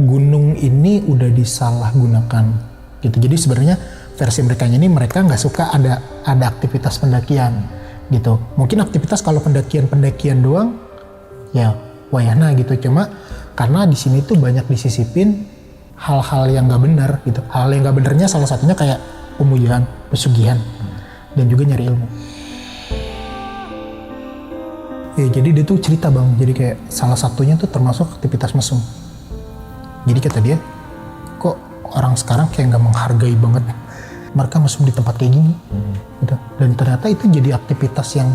gunung ini udah disalahgunakan gitu. Jadi sebenarnya versi mereka nggak suka ada aktivitas pendakian gitu. Mungkin aktivitas kalau pendakian doang ya wayahna gitu. Cuma karena di sini tuh banyak disisipin hal-hal yang nggak benar gitu. Hal yang nggak benernya salah satunya kayak pemujahan, pesugihan, dan juga nyari ilmu. Ya, jadi dia tuh cerita bang, jadi kayak salah satunya tuh termasuk aktivitas mesum. Jadi kata dia, kok orang sekarang kayak nggak menghargai banget mereka mesum di tempat kayak gini, gitu. Dan ternyata itu jadi aktivitas yang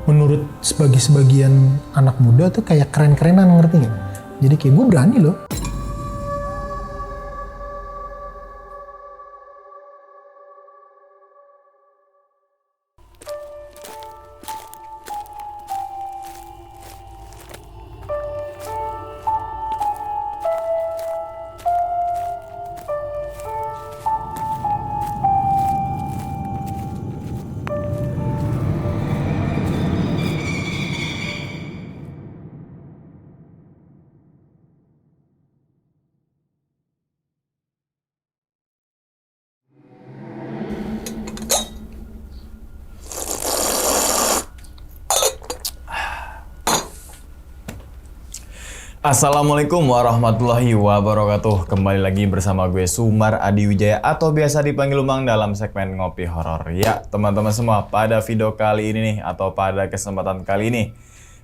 menurut sebagian anak muda tuh kayak keren-kerenan, ngerti nggak? Jadi kayak gue berani loh. Assalamualaikum warahmatullahi wabarakatuh. Kembali lagi bersama gue Sumar Adi Wijaya atau biasa dipanggil Umang dalam segmen Ngopi Horor. Ya teman-teman semua, pada video kali ini nih atau pada kesempatan kali ini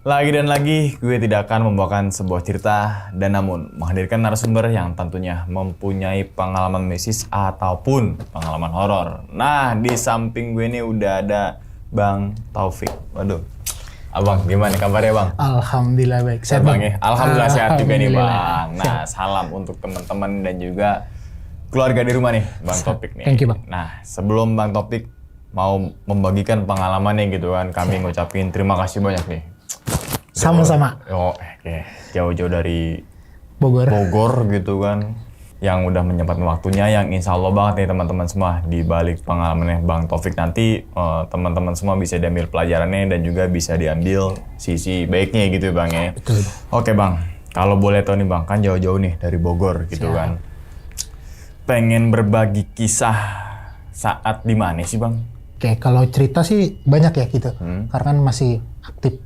lagi dan lagi gue tidak akan membawakan sebuah cerita dan namun menghadirkan narasumber yang tentunya mempunyai pengalaman mistis ataupun pengalaman horor. Nah di samping gue ini udah ada Bang Taufik. Waduh, Abang, gimana kabarnya Bang? Alhamdulillah baik. Sehat Bang ya? Alhamdulillah sehat juga nih Bang. Nah, Sehat. salam untuk teman-teman dan juga keluarga di rumah nih, Bang Topik nih. Thank you Bang. Nah, sebelum Bang Topik mau membagikan pengalamannya gitu kan, kami ngucapin terima kasih banyak nih. Sama-sama. Oke. Jauh-jauh dari Bogor. gitu kan, yang udah menyempatkan waktunya, yang insya Allah banget nih teman-teman semua di balik pengalamannya Bang Taufik nanti teman-teman semua bisa diambil pelajarannya dan juga bisa diambil sisi baiknya gitu Bang ya. Betul. Oke Bang, kalau boleh tahu nih Bang, kan jauh-jauh nih dari Bogor gitu kan. Pengen berbagi kisah saat di mana sih Bang? Oke, kalau cerita sih banyak ya gitu. Karena kan masih aktif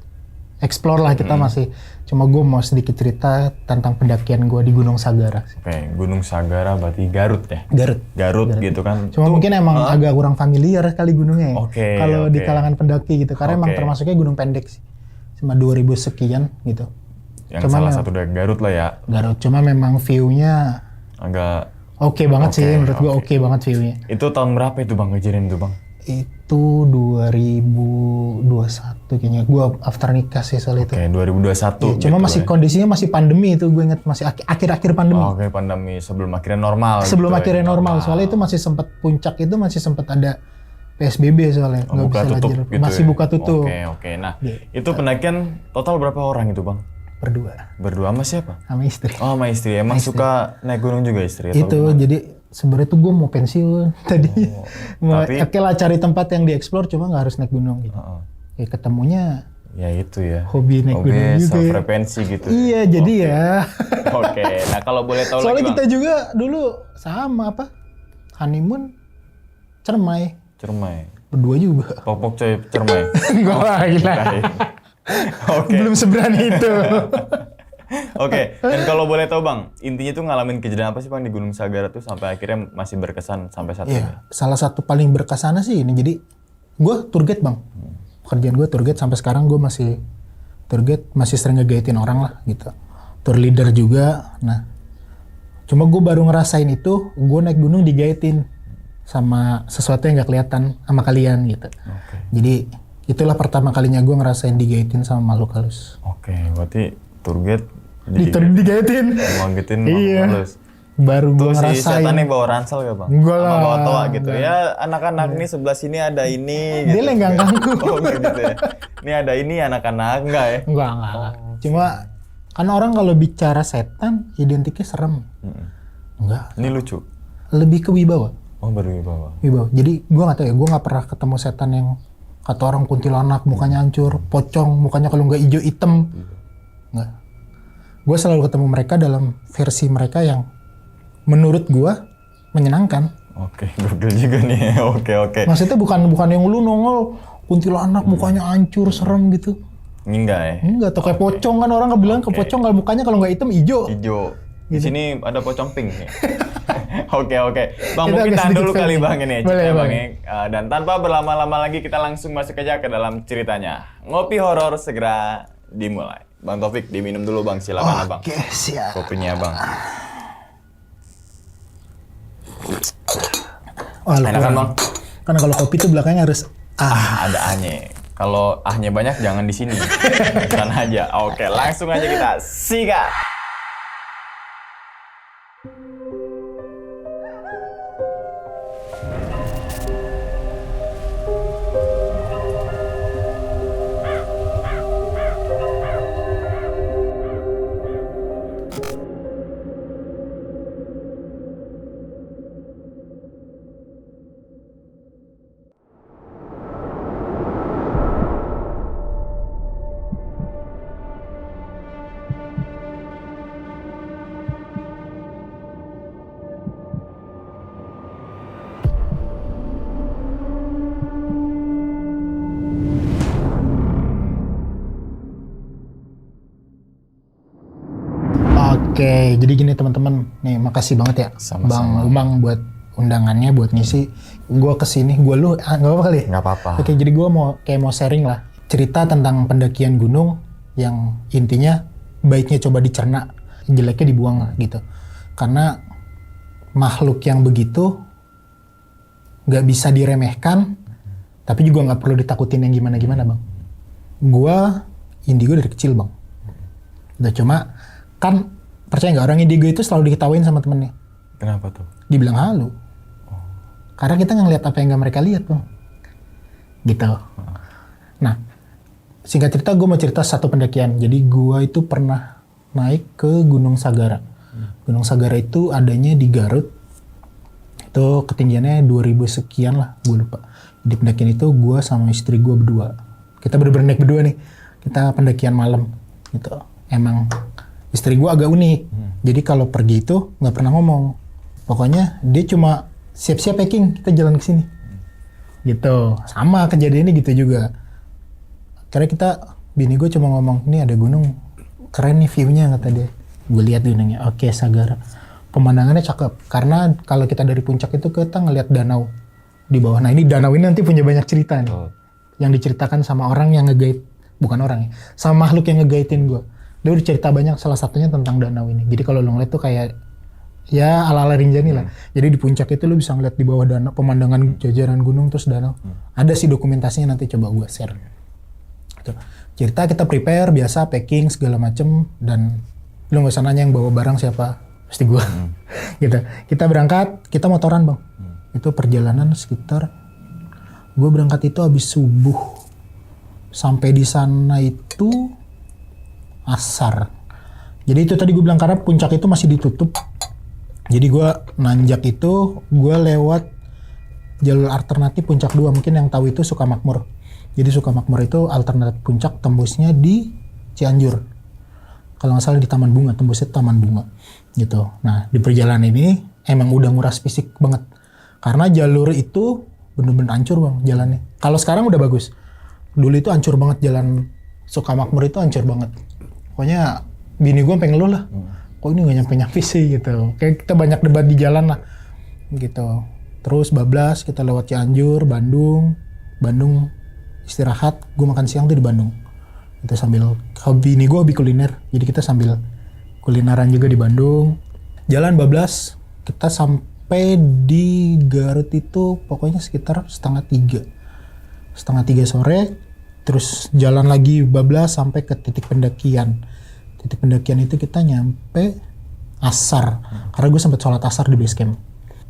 explore lah kita masih. Cuma gue mau sedikit cerita tentang pendakian gue di Gunung Sagara. Oke, Gunung Sagara berarti Garut ya? Garut. Gitu kan. Cuma mungkin emang agak kurang familiar kali gunungnya ya. Oke, Kalau di oke. kalangan pendaki gitu. Karena emang termasuknya gunung pendek sih. Cuma 2000 sekian gitu. Yang salah satu dari Garut lah ya. Garut. Cuma memang view-nya Agak oke banget sih. Menurut gue oke banget view-nya. itu tahun berapa itu Bang kejadian itu Bang? Itu 2021 kayaknya. Gue after nikah sih soal itu. Oke, 2021. Cuma gitu masih ya. kondisinya masih pandemi itu, gue inget masih akhir-akhir pandemi. Oke, pandemi sebelum akhirnya normal. Sebelum gitu akhirnya ya. normal, soalnya itu masih sempat puncak itu masih sempat ada PSBB soalnya nggak Buka bisa tutup lajur. gitu Masih ya. buka tutup. Oke. Nah, Gitu. itu pendakian total berapa orang itu Bang? Berdua Sama siapa? sama istri. Oh, sama istri. Emang suka naik gunung juga istri? Atau Itu gimana? jadi sebenarnya tuh gue mau pensiun tadi. tapi- Oke lah cari tempat yang dieksplor, cuma nggak harus naik gunung gitu. Ya ketemunya Ya itu ya. hobi naik gunung juga. Ya. Frekuensi gitu. Iya jadi ya. Oke. Nah, kalau boleh tahu Soalnya lagi Bang. kita juga dulu sama honeymoon Cermai. Cermai. Berdua juga. Pokpok coy Cermai. Enggak lah gila. Oke. Belum seberani itu. Oke, dan kalau boleh tahu Bang, intinya tuh ngalamin kejadian apa sih Bang di Gunung Sagara tuh sampai akhirnya masih berkesan sampai saat ini? Iya, salah satu paling berkesan sih ini. Jadi gue tour guide Bang. Pekerjaan gue tour guide sampai sekarang gue masih tour guide, masih sering nge-guide-in orang lah gitu. Tour leader juga. Nah, cuma gue baru ngerasain itu, gue naik gunung di-guide-in sama sesuatu yang nggak kelihatan sama kalian gitu. Jadi itulah pertama kalinya gue ngerasain di-guide-in sama makhluk halus. Oke, berarti tour guide Di-guide-in. nganggetin Iya. halus. Baru gue Tuh si ngerasain. setan nih bawa ransel gak Bang? Enggak Sama lah. bawa toa gitu. Ya anak-anak nih sebelah sini ada ini Dia gitu. lenggang ganggu. Oh enggak gitu ya. Ini ada ini anak-anak enggak ya? Enggak. Cuma kan orang kalau bicara setan identiknya serem. Enggak. Ini lucu. Lebih ke wibawa. Oh baru bawa. Wibawa. Jadi gue nggak tahu ya. Gue nggak pernah ketemu setan yang kata orang kuntilanak mukanya hancur, pocong, mukanya kalau nggak hijau hitam. Enggak. gue selalu ketemu mereka dalam versi mereka yang menurut gue menyenangkan. Oke, gokil juga nih. Oke. Maksudnya bukan yang lu nongol kuntilanak mukanya hancur serem gitu. Enggak ya? Enggak, atau kayak pocong kan orang bilang ke pocong kalau mukanya kalau nggak hitam hijau. Hijau. Di Gitu. sini ada pocong pink nih. Oke. Bang, Kita mungkin agak tahan sedikit dulu kali fail. Bang ini. Boleh, Bang, Bang. ya. Dan tanpa berlama-lama lagi kita langsung masuk aja ke dalam ceritanya. Ngopi horor segera dimulai. Bang Taufik, diminum dulu Bang, silakan Abang. Oke, siap. Kopinya Bang. Wah, lu Enak kan kurang. Bang? Karena kalau kopi tuh belakangnya harus Ada ahnya. Kalau ahnya banyak jangan di sini. Sana aja. Oke, langsung aja kita sikat. Oke, jadi gini teman-teman, nih makasih banget ya Sama-sama. Bang Umang buat undangannya, buat ngisi. Gue kesini, gue lu, nggak apa-apa kali? Nggak apa-apa. Oke, jadi gue mau sharing lah, cerita tentang pendakian gunung yang intinya baiknya coba dicerna, jeleknya dibuang lah gitu. Karena makhluk yang begitu nggak bisa diremehkan, tapi juga nggak perlu ditakutin yang gimana-gimana Bang. Gue indigo dari kecil Bang. Udah cuma kan percaya nggak orang indigo itu selalu diketawain sama temennya. Kenapa tuh? Dibilang halu. Karena kita ngeliat apa yang nggak mereka lihat Bang. Gitu. Nah, singkat cerita gue mau cerita satu pendakian. Jadi gue itu pernah naik ke Gunung Sagara. Gunung Sagara itu adanya di Garut. Itu ketinggiannya 2000 sekian lah, gue lupa. Di pendakian itu gue sama istri gue berdua. Kita bener-bener naik berdua nih. Kita pendakian malam gitu. Emang istri gue agak unik. Jadi kalau pergi itu nggak pernah ngomong. Pokoknya dia cuma siap-siap packing, kita jalan ke sini. Gitu. Sama kejadiannya gitu juga. Karena bini gue cuma ngomong, ini ada gunung, keren nih view-nya kata dia. Gue lihat gunungnya, oke Sagara. Pemandangannya cakep. Karena kalau kita dari puncak itu kita ngelihat danau di bawah. Nah ini danau ini nanti punya banyak cerita nih. Yang diceritakan sama orang yang nge-guide. Bukan orang ya, sama makhluk yang nge-guidein gue. Dia udah cerita banyak, salah satunya tentang danau ini. Jadi kalau lo ngeliat tuh kayak ya ala-ala Rinjani lah. Jadi di puncak itu lo bisa ngeliat di bawah danau, pemandangan jajaran gunung terus danau. Ada sih dokumentasinya, nanti coba gue share. Gitu. Cerita kita prepare biasa, packing segala macem, dan lo nggak usah nanya yang bawa barang siapa, pasti gue. Gitu. Kita berangkat, kita motoran Bang. Itu perjalanan sekitar, gue berangkat itu habis subuh. Sampai di sana itu asar. Jadi itu tadi gue bilang karena puncak itu masih ditutup. Jadi gue nanjak itu, gue lewat jalur alternatif puncak 2. Mungkin yang tahu itu Sukamakmur. Jadi Sukamakmur itu alternatif puncak, tembusnya di Cianjur. Kalau nggak salah di Taman Bunga, tembusnya Taman Bunga. Gitu. Nah di perjalanan ini emang udah nguras fisik banget. Karena jalur itu bener-bener hancur Bang jalannya. Kalau sekarang udah bagus. Dulu itu hancur banget jalan Sukamakmur itu hancur banget. Pokoknya bini gue pengen ngeluh lah. Kok ini gak nyampe-nyampe sih gitu. Kayak kita banyak debat di jalan lah. Gitu. Terus bablas kita lewat Cianjur, Bandung istirahat. Gue makan siang tuh di Bandung. Kita sambil, bini gue hobi kuliner. Jadi kita sambil kulineran juga di Bandung. Jalan bablas, kita sampai di Garut itu pokoknya sekitar 2:30. 2:30 sore, terus jalan lagi bablas sampai ke titik pendakian. Titik pendakian itu kita nyampe asar, karena gue sempat sholat asar di base camp.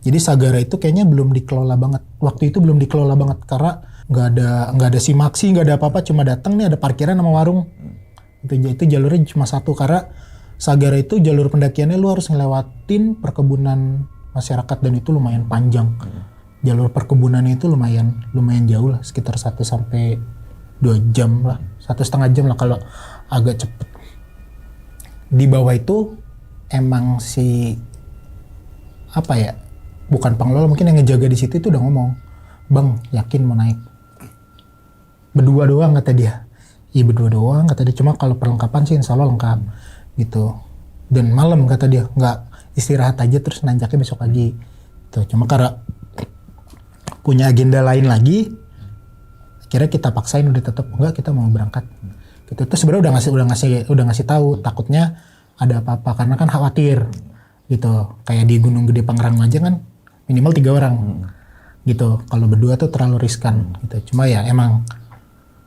Jadi Sagara itu kayaknya belum dikelola banget. Waktu itu belum dikelola banget karena nggak ada simaksi, nggak ada apa-apa, cuma datang nih ada parkiran sama warung. Itu jalurnya cuma satu karena Sagara itu jalur pendakiannya lu harus ngelewatin perkebunan masyarakat dan itu lumayan panjang. Jalur perkebunannya itu lumayan jauh lah, sekitar 1 sampai 2 jam lah, 1,5 jam lah kalau agak cepet. Di bawah itu emang si apa ya, bukan pengelola, mungkin yang ngejaga di situ itu udah ngomong, bang yakin mau naik? Berdua doang kata dia. Iya berdua doang kata dia, cuma kalau perlengkapan sih insya Allah lengkap gitu. Dan malam kata dia, nggak istirahat aja terus nanjaknya besok pagi. Tuh, cuma karena punya agenda lain lagi, akhirnya kita paksain udah tetap enggak, kita mau berangkat. Gitu. Terus sebenarnya udah ngasih tahu takutnya ada apa-apa karena kan khawatir gitu. Kayak di Gunung Gede Pangrango aja kan minimal 3 orang gitu. Kalau berdua tuh terlalu riskan gitu. Cuma ya emang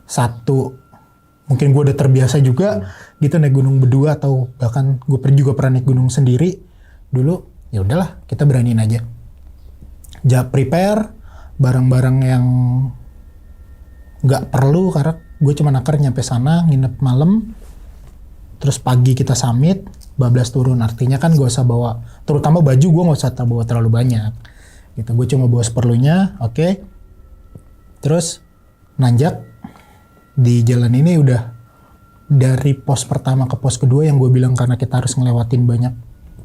satu, mungkin gue udah terbiasa juga gitu naik gunung berdua, atau bahkan gue juga pernah naik gunung sendiri dulu. Ya udahlah, kita beraniin aja. Prepare barang-barang yang nggak perlu, karena gue cuma nakar nyampe sana, nginep malam, terus pagi kita summit, bablas turun. Artinya kan gak usah bawa, terutama baju gue gak usah bawa terlalu banyak gitu. Gue cuma bawa seperlunya, oke. Terus nanjak di jalan ini udah dari pos pertama ke pos kedua yang gue bilang karena kita harus ngelewatin banyak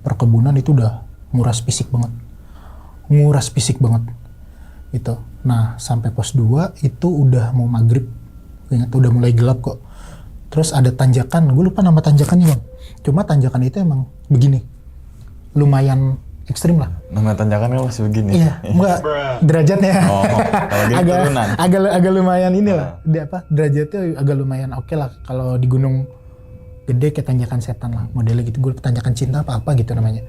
perkebunan, itu udah nguras fisik banget gitu. Nah sampai pos 2 itu udah mau maghrib, ingat udah mulai gelap kok. Terus ada tanjakan, gue lupa nama tanjakannya bang, cuma tanjakan itu emang begini, lumayan ekstrim lah. Nama tanjakan kan masih begini? Iya, enggak derajatnya. Oh, kalau gitu turunan. agak lumayan inilah, derajatnya agak lumayan oke lah. Kalau di gunung gede kayak tanjakan setan lah, modelnya gitu. Gue tanjakan cinta apa gitu namanya.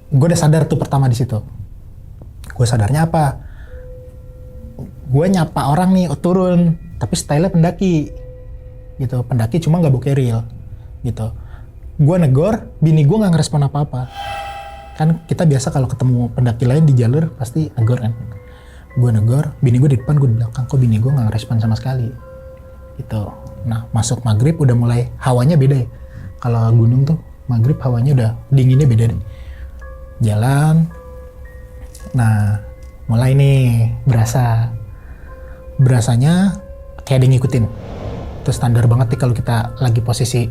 Gue udah sadar tuh pertama di situ. Gue sadarnya apa? Gue nyapa orang nih, turun, tapi stylenya pendaki gitu. Pendaki cuma nggak bawa keril gitu. Gue negor, bini gue nggak ngerespon apa-apa. Kan kita biasa kalau ketemu pendaki lain di jalur pasti negor kan. Gue negor, bini gue di depan, gue di belakang. Kok bini gue nggak ngerespon sama sekali gitu. Nah masuk maghrib udah mulai hawanya beda ya. Kalau gunung tuh maghrib hawanya udah dinginnya beda deh. Jalan, nah mulai nih berasanya kayak ada yang ngikutin. Itu standar banget nih kalau kita lagi posisi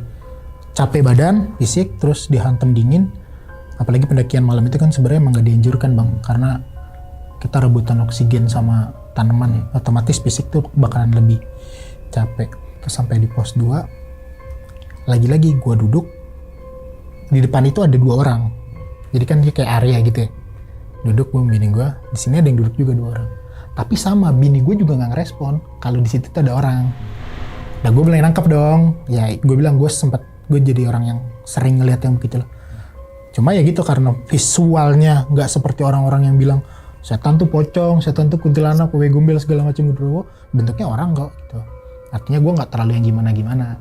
capek badan, fisik, terus dihantam dingin. Apalagi pendakian malam itu kan sebenarnya emang gak dianjurkan bang, karena kita rebutan oksigen sama tanaman ya. Otomatis fisik tuh bakalan lebih capek. Terus sampai di pos 2, lagi-lagi gue duduk, di depan itu ada 2 orang. Jadi kan dia kayak area gitu ya. Duduk gue bini gue, di sini ada yang duduk juga 2 orang. Tapi sama bini gue juga nggak ngerespon kalau di situ tuh ada orang. Nah gue mulai nangkep dong. Ya gue bilang gue jadi orang yang sering ngeliat yang begitu lah. Cuma ya gitu karena visualnya nggak seperti orang-orang yang bilang setan tuh pocong, setan tuh kuntilanak, wewe gombel segala macam gitu. Bentuknya orang kok gitu. Artinya gue nggak terlalu yang gimana-gimana.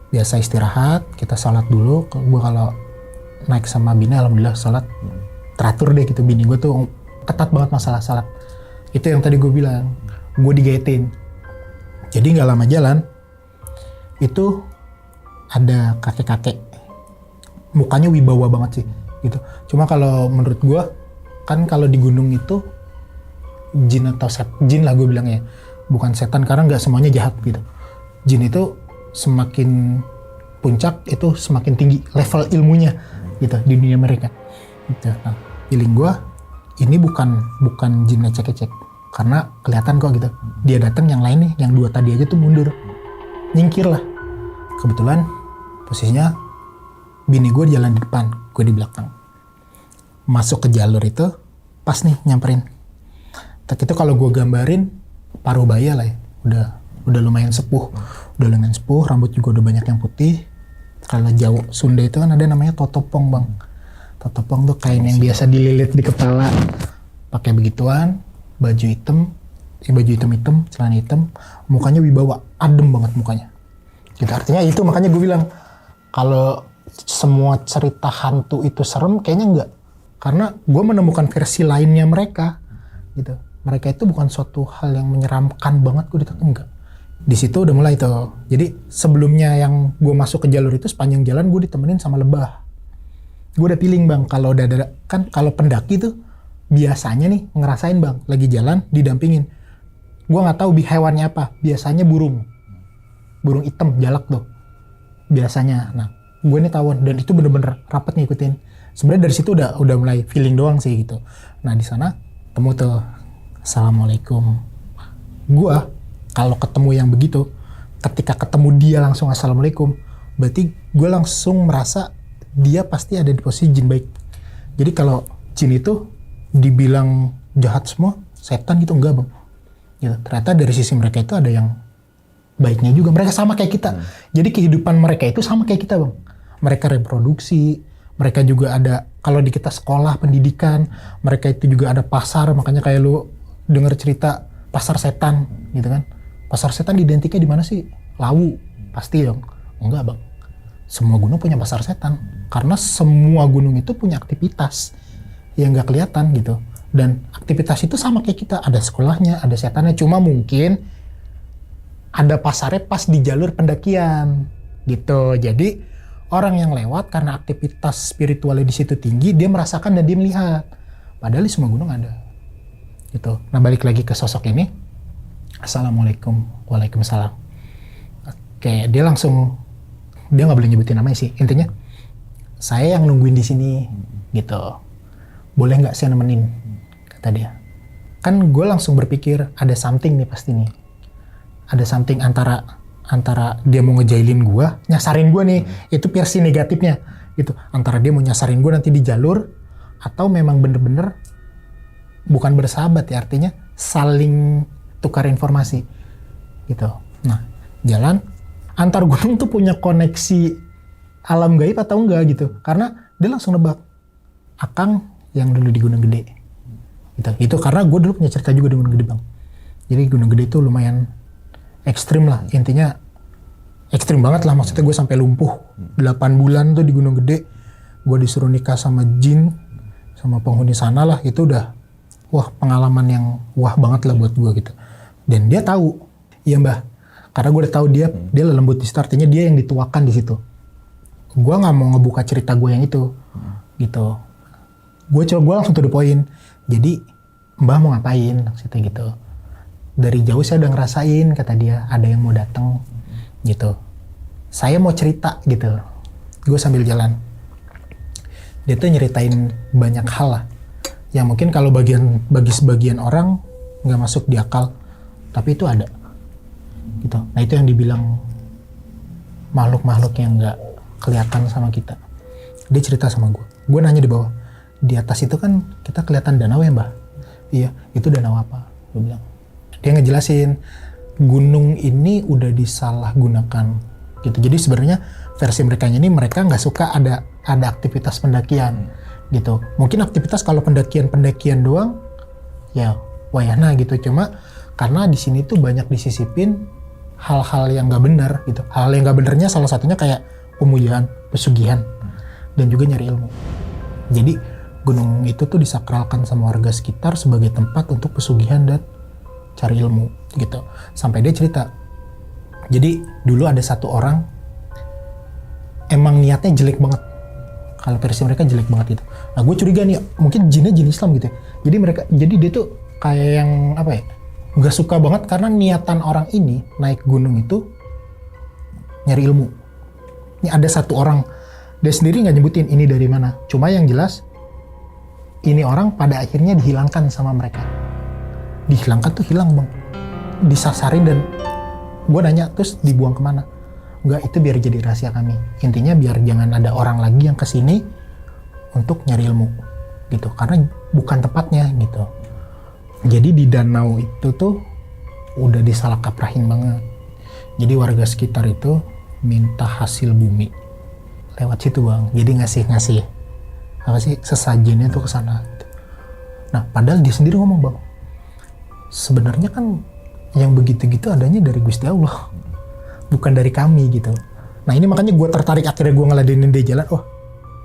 Biasa istirahat, kita sholat dulu. Gue kalau naik sama bini alhamdulillah sholat teratur deh gitu. Bini gue tuh ketat banget masalah sholat. Itu yang tadi gue bilang, gue digaetin. Jadi nggak lama jalan, itu ada kakek-kakek, mukanya wibawa banget sih, gitu. Cuma kalau menurut gue, kan kalau di gunung itu jin atau jin lah gue bilangnya, bukan setan karena nggak semuanya jahat gitu. Jin itu semakin puncak itu semakin tinggi level ilmunya, gitu di dunia mereka. Gitu. Nah, feeling gue ini bukan jin ecek-ecek. Karena kelihatan kok gitu. Dia datang, yang lain nih, yang 2 tadi aja tuh mundur. Nyingkir lah. Kebetulan posisinya bini gue jalan di depan, gue di belakang. Masuk ke jalur itu, pas nih nyamperin. Tak itu kalau gue gambarin, paruh baya lah ya. Udah lumayan sepuh. Rambut juga udah banyak yang putih. Kalau Jawa Sunda itu kan ada namanya totopong bang. Totopong tuh kain yang biasa dililit di kepala. Pakai begituan. Baju hitam, celana hitam, mukanya wibawa, adem banget mukanya. Gitu, artinya itu makanya gue bilang, kalau semua cerita hantu itu serem, kayaknya enggak. Karena gue menemukan versi lainnya mereka, gitu. Mereka itu bukan suatu hal yang menyeramkan banget, gue ditanya enggak. Di situ udah mulai tuh. Jadi sebelumnya yang gue masuk ke jalur itu sepanjang jalan gue ditemenin sama lebah. Gue udah feeling bang, kalau udah ada, kan kalau pendaki tuh biasanya nih ngerasain bang, lagi jalan didampingin. Gue nggak tahu hewannya apa, biasanya burung hitam jalak tuh biasanya. Nah gue nih tawon, dan itu bener-bener rapat ngikutin. Sebenarnya dari situ udah mulai feeling doang sih gitu. Nah di sana temu tuh, assalamualaikum. Gue kalau ketemu yang begitu, ketika ketemu dia langsung assalamualaikum, berarti gue langsung merasa dia pasti ada di posisi jin baik. Jadi kalau jin itu dibilang jahat semua, setan gitu, enggak bang. Gitu. Ternyata dari sisi mereka itu ada yang baiknya juga. Mereka sama kayak kita. Jadi kehidupan mereka itu sama kayak kita bang. Mereka reproduksi, mereka juga ada, kalau di kita sekolah, pendidikan, mereka itu juga ada pasar, makanya kayak lu denger cerita pasar setan gitu kan. Pasar setan identiknya di mana sih? Lawu, pasti dong. Enggak bang. Semua gunung punya pasar setan. Karena semua gunung itu punya aktivitas yang nggak kelihatan gitu. Dan aktivitas itu sama kayak kita. Ada sekolahnya, ada setannya. Cuma mungkin ada pasarnya pas di jalur pendakian gitu. Jadi orang yang lewat karena aktivitas spiritualnya di situ tinggi, dia merasakan dan dia melihat. Padahal di semua gunung ada. Gitu. Nah balik lagi ke sosok ini. Assalamualaikum, waalaikumsalam. Oke, dia nggak boleh nyebutin namanya sih. Intinya, saya yang nungguin di sini, gitu. Boleh nggak saya nemenin? Kata dia. Kan gue langsung berpikir ada something nih pasti nih. Ada something antara dia mau ngejailin gue, nyasarin gue nih, itu versi negatifnya gitu. Antara dia mau nyasarin gue nanti di jalur, atau memang bener-bener bukan bersahabat ya, artinya saling tukar informasi gitu. Nah, jalan antar gunung tuh punya koneksi alam gaib atau enggak gitu, karena dia langsung nebak Akang yang dulu di Gunung Gede gitu. Itu karena gue dulu punya cerita juga di Gunung Gede bang. Jadi Gunung Gede itu lumayan ekstrim lah, intinya ekstrim banget lah, maksudnya gue sampai lumpuh 8 bulan tuh di Gunung Gede. Gue disuruh nikah sama jin, sama penghuni sana lah, itu udah wah pengalaman yang wah banget lah buat gue gitu. Dan dia tahu, iya mbah, karena gue udah tahu dia lembut di situ, artinya dia yang dituakan di situ. Gue nggak mau ngebuka cerita gue yang itu, gitu. Gue langsung to the point. Jadi mbah mau ngapain, maksudnya gitu. Dari jauh saya udah ngerasain, kata dia, ada yang mau datang gitu. Saya mau cerita gitu. Gue sambil jalan. Dia tuh nyeritain banyak hal lah. Yang mungkin kalau bagi sebagian orang nggak masuk di akal. Tapi itu ada. Gitu. Nah itu yang dibilang makhluk-makhluk yang nggak kelihatan sama kita. Dia cerita sama gue. Gue nanya di bawah. Di atas itu kan kita kelihatan danau ya mbah? Iya, itu danau apa? Gue bilang. Dia ngejelasin gunung ini udah disalahgunakan gitu. Jadi sebenarnya versi mereka ini mereka nggak suka ada aktivitas pendakian gitu. Mungkin aktivitas kalau pendakian doang ya wayana gitu. Cuma karena di sini tuh banyak disisipin hal-hal yang nggak benar gitu. Hal yang nggak benernya salah satunya kayak pemujaan, pesugihan, dan juga nyari ilmu. Jadi gunung itu tuh disakralkan sama warga sekitar sebagai tempat untuk pesugihan dan cari ilmu gitu. Sampai dia cerita, jadi dulu ada satu orang emang niatnya jelek banget. Kalau versi mereka jelek banget gitu. Nah gue curiga nih, mungkin jinnya jin Islam gitu ya. Jadi dia tuh kayak yang apa ya, nggak suka banget karena niatan orang ini naik gunung itu nyari ilmu. Ini ada satu orang, dia sendiri nggak nyebutin ini dari mana. Cuma yang jelas ini orang pada akhirnya dihilangkan sama mereka. Dihilangkan tuh hilang bang, disasarin, dan gue nanya terus dibuang kemana? Enggak, itu biar jadi rahasia kami. Intinya biar jangan ada orang lagi yang kesini untuk nyari ilmu gitu, karena bukan tempatnya gitu. Jadi di danau itu tuh udah disalah kaprahin banget. Jadi warga sekitar itu minta hasil bumi lewat situ bang. Jadi ngasih apa sih sesajennya tuh ke sana gitu. Nah padahal dia sendiri ngomong bang, sebenarnya kan yang begitu-gitu adanya dari Gusti Allah, bukan dari kami gitu. Nah ini makanya gue tertarik, akhirnya gue ngeladenin dia jalan. Oh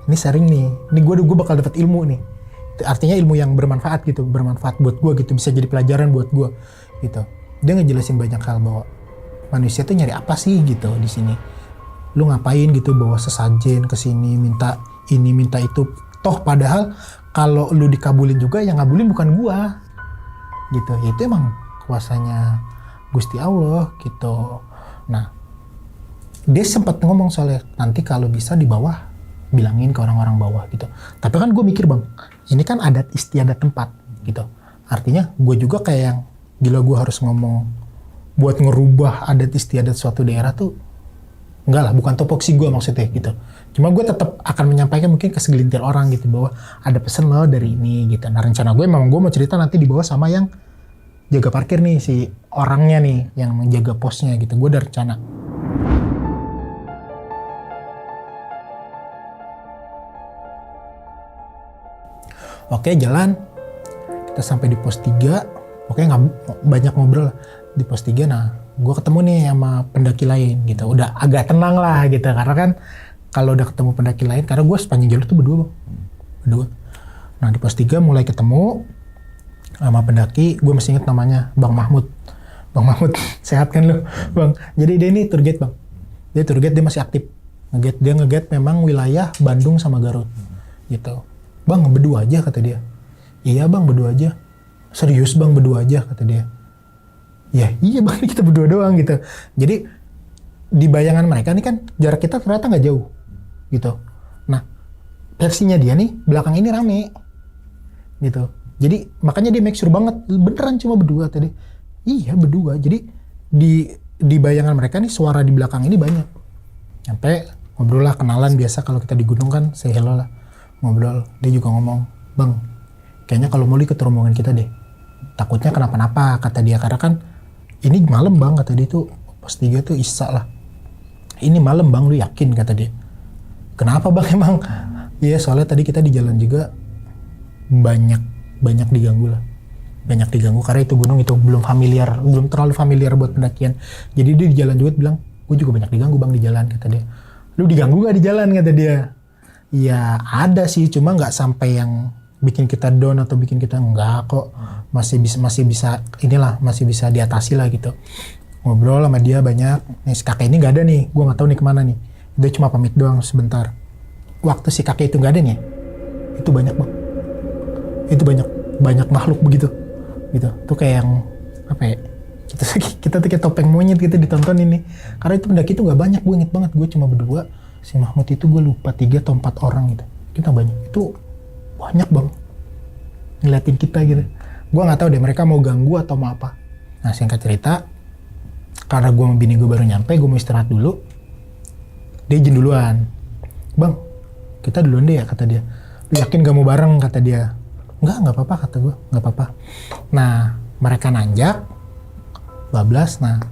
ini sharing nih, ini gue bakal dapat ilmu nih. Artinya ilmu yang bermanfaat gitu, bermanfaat buat gue gitu, bisa jadi pelajaran buat gue gitu. Dia ngejelasin banyak hal bahwa manusia tuh nyari apa sih gitu di sini. Lu ngapain gitu bawa sesajen ke sini, minta ini minta itu. Toh padahal kalau lu dikabulin juga yang ngabulin bukan gue gitu. Ya, itu emang kuasanya Gusti Allah gitu. Nah dia sempat ngomong soalnya nanti kalau bisa di bawah bilangin ke orang-orang bawah gitu. Tapi kan gue mikir bang, ini kan adat istiadat tempat gitu. Artinya gue juga kayak yang gila gue harus ngomong buat ngerubah adat istiadat suatu daerah tuh enggak lah, bukan topoksi gue maksudnya gitu. Cuma gue tetap akan menyampaikan mungkin ke segelintir orang gitu bahwa ada pesan lo dari ini gitu. Nah rencana gue memang gue mau cerita nanti di bawah sama yang jaga parkir nih, si orangnya nih yang menjaga posnya gitu. Gue udah rencana. Oke jalan, kita sampai di pos 3, oke nggak banyak ngobrol lah. Di pos 3 nah gue ketemu nih sama pendaki lain gitu, udah agak tenang lah gitu, karena kan kalau udah ketemu pendaki lain, karena gue sepanjang jalur tuh berdua bang, berdua. Nah di pos 3 mulai ketemu sama pendaki, gue masih inget namanya Bang Mahmud. Bang Mahmud, sehat kan lu bang? Jadi dia ini tour guide bang, dia tour guide, dia masih aktif, dia nge-guide memang wilayah Bandung sama Garut gitu. Bang berdua aja kata dia. Iya bang berdua aja. Serius bang berdua aja kata dia. Ya iya bang kita berdua doang gitu. Jadi di bayangan mereka nih kan jarak kita ternyata nggak jauh gitu. Nah versinya dia nih belakang ini rame gitu. Jadi makanya dia make sure banget beneran cuma berdua tadi. Iya berdua. Jadi di bayangan mereka nih suara di belakang ini banyak. Sampai ngobrol lah, kenalan biasa kalau kita di gunung kan say hello lah. Ngobrol, dia juga ngomong, bang, kayaknya kalau mau ikut rombongan kita deh. Takutnya kenapa-napa, kata dia. Karena kan ini malam bang, kata dia tuh, pos 3 tuh isya lah. Ini malam bang, lu yakin, kata dia. Kenapa bang emang? Iya soalnya tadi kita di jalan juga banyak diganggu lah. Banyak diganggu karena itu gunung itu belum terlalu familiar buat pendakian. Jadi dia di jalan juga bilang, gue juga banyak diganggu bang di jalan, kata dia. Lu diganggu gak di jalan, kata dia. Ya ada sih, cuma nggak sampai yang bikin kita down atau bikin kita enggak kok, masih bisa diatasi lah gitu. Ngobrol sama dia banyak. Nih si kakek ini nggak ada nih, gue nggak tahu nih kemana nih. Dia cuma pamit doang sebentar. Waktu si kakek itu nggak ada nih, itu banyak bang. Itu banyak makhluk begitu, gitu. Tuh kayak yang apa ya? Kita tuh kayak topeng monyet gitu ditonton ini. Karena itu pendaki itu nggak banyak, gue inget banget gue cuma berdua. Si Mahmud itu gue lupa 3 atau 4 orang gitu. Kita banyak. Itu banyak bang. Ngeliatin kita gitu. Gue gak tahu deh mereka mau ganggu atau mau apa. Nah singkat cerita, karena gue sama bini gue baru nyampe, gue mau istirahat dulu. Dia izin duluan. Bang, kita duluan deh ya, kata dia. Lu yakin gak mau bareng, kata dia. Gak apa-apa, kata gue. Gak apa-apa. Nah, mereka nanjak. Bablas, nah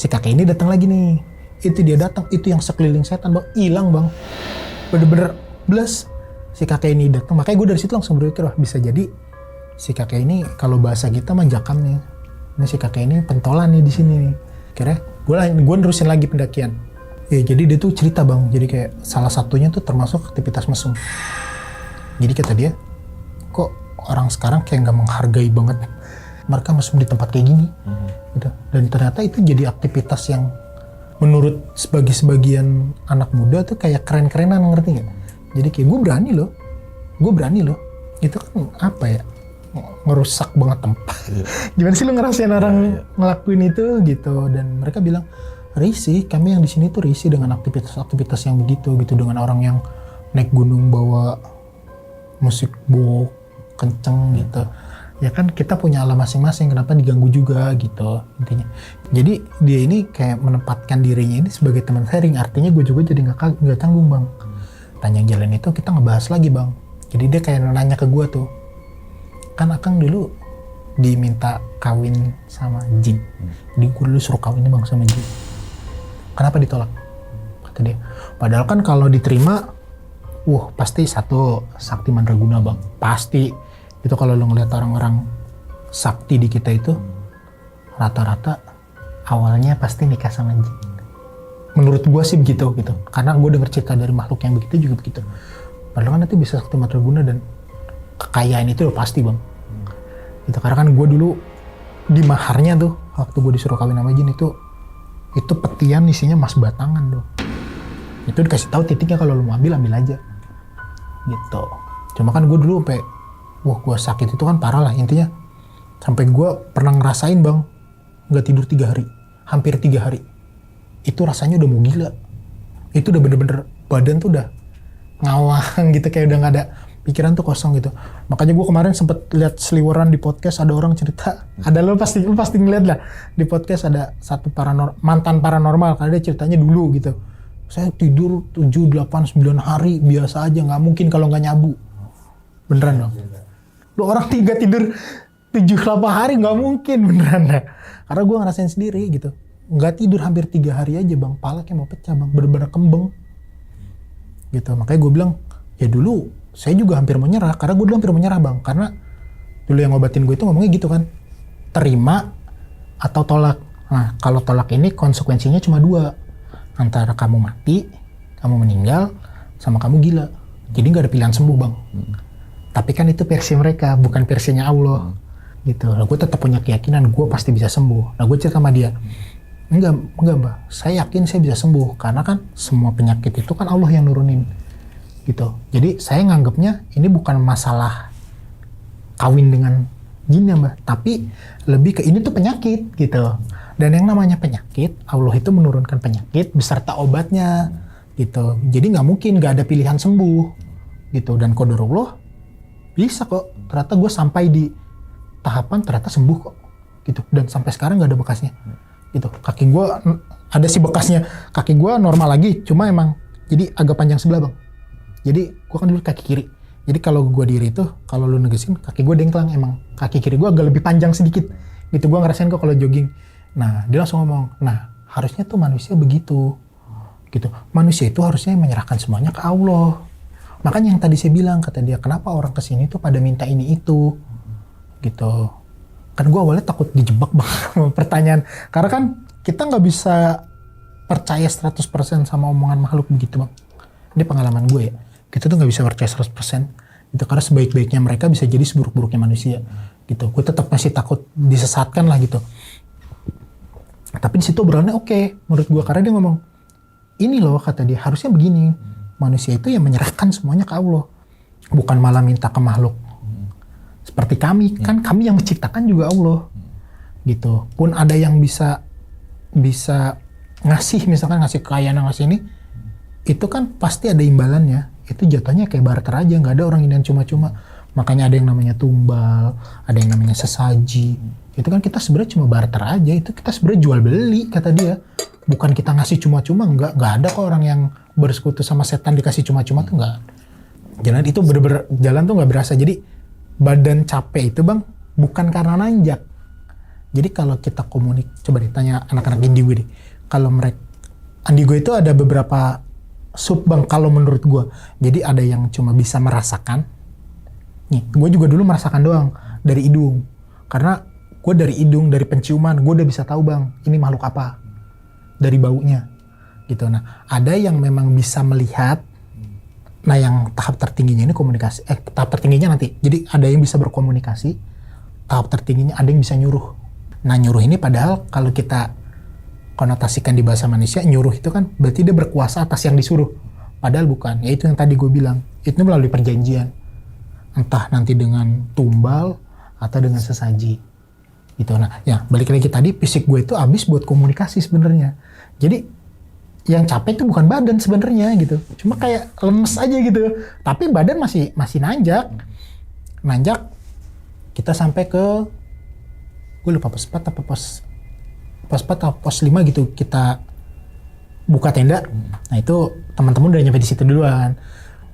si kakek ini datang lagi nih. Itu dia datang, itu yang sekeliling setan bang, hilang bang, bener-bener bless. Si kakek ini datang, makanya gue dari situ langsung berpikir, wah bisa jadi si kakek ini kalau bahasa kita mah jakam nih. Nah si kakek ini pentolan nih di sini nih. Kira gue nerusin lagi pendakian. Ya jadi dia tuh cerita bang, jadi kayak salah satunya tuh termasuk aktivitas mesum. Jadi kata dia, kok orang sekarang kayak nggak menghargai banget mereka mesum di tempat kayak gini, gitu. Dan ternyata itu jadi aktivitas yang menurut sebagian anak muda tuh kayak keren-kerenan, ngerti nggak? Jadi kayak gue berani loh. Itu kan apa ya? Ngerusak banget tempat. Gimana sih lu ngerasain orang ngelakuin itu gitu? Dan mereka bilang risih. Kami yang di sini tuh risih dengan aktivitas yang begitu gitu, dengan orang yang naik gunung bawa musik box kenceng gitu. Ya kan kita punya alam masing-masing, kenapa diganggu juga gitu intinya. Jadi dia ini kayak menempatkan dirinya ini sebagai teman sharing, artinya gue juga jadi nggak canggung bang. Panjang jalan itu kita ngebahas lagi bang. Jadi dia kayak nanya ke gue tuh, kan Akang dulu diminta kawin sama jin. Jadi gue dulu suruh kawin bang sama jin. Kenapa ditolak? Kata dia. Padahal kan kalau diterima, pasti satu sakti mandraguna bang, pasti. Itu kalau lo ngeliat orang-orang sakti di kita itu rata-rata awalnya pasti nikah sama jin. Menurut gue sih begitu gitu. Karena gue denger cerita dari makhluk yang begitu juga begitu. Padahal kan itu bisa sakti mandraguna dan kekayaan itu udah pasti bang. Gitu. Karena kan gue dulu di maharnya tuh waktu gue disuruh kawin sama jin itu petian isinya emas batangan tuh. Itu dikasih tahu titiknya, kalau lo mau ambil aja. Gitu. Cuma kan gue dulu sampai gue sakit itu kan parah lah intinya. Sampai gue pernah ngerasain bang, nggak tidur 3 hari, hampir 3 hari. Itu rasanya udah mau gila. Itu udah bener-bener badan tuh udah ngawang gitu, kayak udah gak ada pikiran tuh, kosong gitu. Makanya gue kemarin sempet lihat seliweran di podcast, ada orang cerita, ada lu pasti ngeliat lah di podcast, ada satu mantan paranormal, karena dia ceritanya dulu gitu. Saya tidur 7, 8, 9 hari biasa aja, nggak mungkin kalau nggak nyabu. Beneran dong. Lu orang tidur 7, 8 hari nggak mungkin, beneran dah. Karena gue ngerasain sendiri gitu. Nggak tidur hampir 3 hari aja bang, palaknya mau pecah bang, bener-bener kembeng. Gitu, makanya gue bilang, ya dulu saya juga hampir mau nyerah, karena gue dulu hampir mau nyerah bang. Karena dulu yang ngobatin gue itu ngomongnya gitu kan, terima atau tolak. Nah kalau tolak ini konsekuensinya cuma 2, antara kamu mati, kamu meninggal, sama kamu gila. Jadi nggak ada pilihan sembuh bang. Tapi kan itu versi mereka, bukan versinya Allah. Gitu. Nah, gue tetap punya keyakinan gue pasti bisa sembuh. Nah gue cerita sama dia, enggak mbak, saya yakin saya bisa sembuh, karena kan semua penyakit itu kan Allah yang nurunin. Gitu. Jadi saya nganggapnya ini bukan masalah kawin dengan jin ya mbak, tapi lebih ke ini tuh penyakit gitu. Dan yang namanya penyakit, Allah itu menurunkan penyakit beserta obatnya gitu. Jadi nggak mungkin nggak ada pilihan sembuh gitu. Dan qadarullah bisa kok. Ternyata gue sampai di tahapan ternyata sembuh kok gitu. Dan sampai sekarang nggak ada bekasnya gitu. Kaki gue ada sih bekasnya. Kaki gue normal lagi, cuma emang jadi agak panjang sebelah bang. Jadi gue kan dulu kaki kiri. Jadi kalau gue diri itu, kalau lu negesin, kaki gue dengklang emang. Kaki kiri gue agak lebih panjang sedikit. Gitu, gue ngerasain kok kalau jogging. Nah, dia langsung ngomong, nah harusnya tuh manusia begitu. Gitu. Manusia itu harusnya menyerahkan semuanya ke Allah. Makanya yang tadi saya bilang, kata dia, kenapa orang kesini tuh pada minta ini itu. Gitu. Kan gue awalnya takut dijebak bang, pertanyaan. Karena kan kita nggak bisa percaya 100% sama omongan makhluk begitu bang. Ini pengalaman gue ya. Kita tuh nggak bisa percaya 100%. Gitu. Karena sebaik-baiknya mereka bisa jadi seburuk-buruknya manusia. Gitu. Gue tetap masih takut disesatkan lah gitu. Tapi di situ obrolannya oke, menurut gue, karena dia ngomong, ini loh kata dia, harusnya begini. Manusia itu yang menyerahkan semuanya ke Allah. Bukan malah minta ke makhluk. Seperti kami, kan kami yang menciptakan juga Allah. Gitu. Pun ada yang bisa ngasih, misalkan ngasih kekayaan, ngasih ini, itu kan pasti ada imbalannya. Itu jatuhnya kayak barter aja, nggak ada orang yang cuma-cuma. Makanya ada yang namanya tumbal, ada yang namanya sesaji. Itu kan kita sebenarnya cuma barter aja, itu kita sebenarnya jual beli kata dia. Bukan kita ngasih cuma-cuma, nggak ada kok orang yang bersekutu sama setan dikasih cuma-cuma tuh nggak. Jalan itu bener-bener, jalan tuh nggak berasa. Jadi badan capek itu bang, bukan karena nanjak. Jadi kalau kita coba ditanya anak-anak indigo deh. Kalau mereka, indigo itu ada beberapa sub bang kalau menurut gue. Jadi ada yang cuma bisa merasakan. Nih, gue juga dulu merasakan doang dari hidung. Karena gue dari hidung, dari penciuman, gue udah bisa tahu bang, ini makhluk apa. Dari baunya. Gitu. Nah, ada yang memang bisa melihat. Nah, yang tahap tertingginya ini komunikasi. Tahap tertingginya nanti. Jadi ada yang bisa berkomunikasi. Tahap tertingginya ada yang bisa nyuruh. Nah, nyuruh ini padahal kalau kita konotasikan di bahasa manusia, nyuruh itu kan berarti dia berkuasa atas yang disuruh. Padahal bukan. Ya itu yang tadi gue bilang. Itu melalui perjanjian. Entah nanti dengan tumbal atau dengan sesaji. Gitu. Nah, ya balik lagi tadi, fisik gue itu habis buat komunikasi sebenarnya. Jadi yang capek itu bukan badan sebenarnya gitu. Cuma kayak lemes aja gitu. Tapi badan masih nanjak. Nanjak kita sampai ke, gue lupa pos 4 apa pos 4 atau pos 5 gitu, kita buka tenda. Nah, itu teman-teman udah nyampe di situ duluan.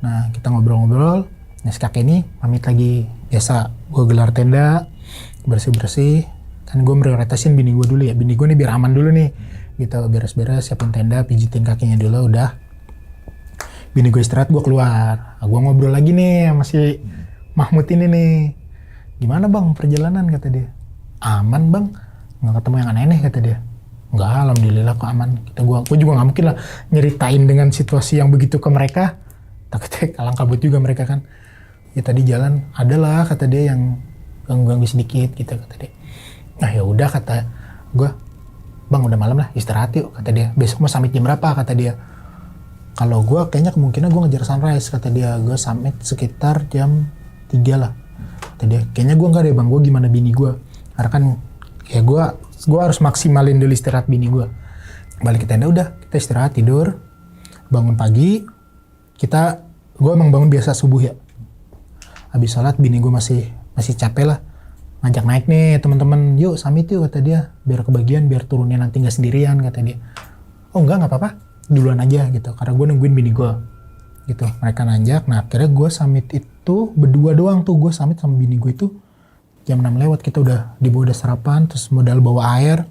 Nah, kita ngobrol-ngobrol. Nah, si kakek ini pamit lagi. Biasa gue gelar tenda, bersih-bersih. Kan gue prioritasin bini gue dulu ya. Bini gue nih biar aman dulu nih. Gitu, beres-beres, siapin tenda, pijitin kakinya dulu, udah. Bini gue istirahat, gue keluar. Nah, gue ngobrol lagi nih sama si Mahmud ini nih. Gimana bang perjalanan, kata dia. Aman bang, nggak ketemu yang aneh-aneh, kata dia. Enggak, alhamdulillah kok aman. Gue juga nggak mungkin lah nyeritain dengan situasi yang begitu ke mereka. Takutnya kalang kabut juga mereka kan. Ya tadi jalan adalah, kata dia, yang ganggu-ganggu sedikit gitu, kata dia. Nah ya udah, kata gue, bang udah malam lah, istirahat yuk, kata dia. Besok mau summit jam berapa, kata dia. Kalau gue kayaknya kemungkinan gue ngejar sunrise, kata dia. Gue summit sekitar jam 3 lah, kata dia. Kayaknya gue enggak deh bang, gue gimana bini gue. Karena kan ya gue harus maksimalin dulu istirahat bini gue. Balik ke tenda, udah kita istirahat, tidur. bangun pagi, gue emang bangun biasa subuh ya. Habis sholat bini gue masih capek lah, ngajak naik nih teman-teman, yuk summit yuk kata dia, biar kebagian, biar turunnya nanti nggak sendirian kata dia. Oh enggak apa-apa, duluan aja gitu, karena gue nungguin bini gue gitu. Mereka nanjak, nah akhirnya gue summit itu berdua doang tuh, gue summit sama bini gue itu jam 6 lewat, kita udah udah sarapan, terus modal bawa air,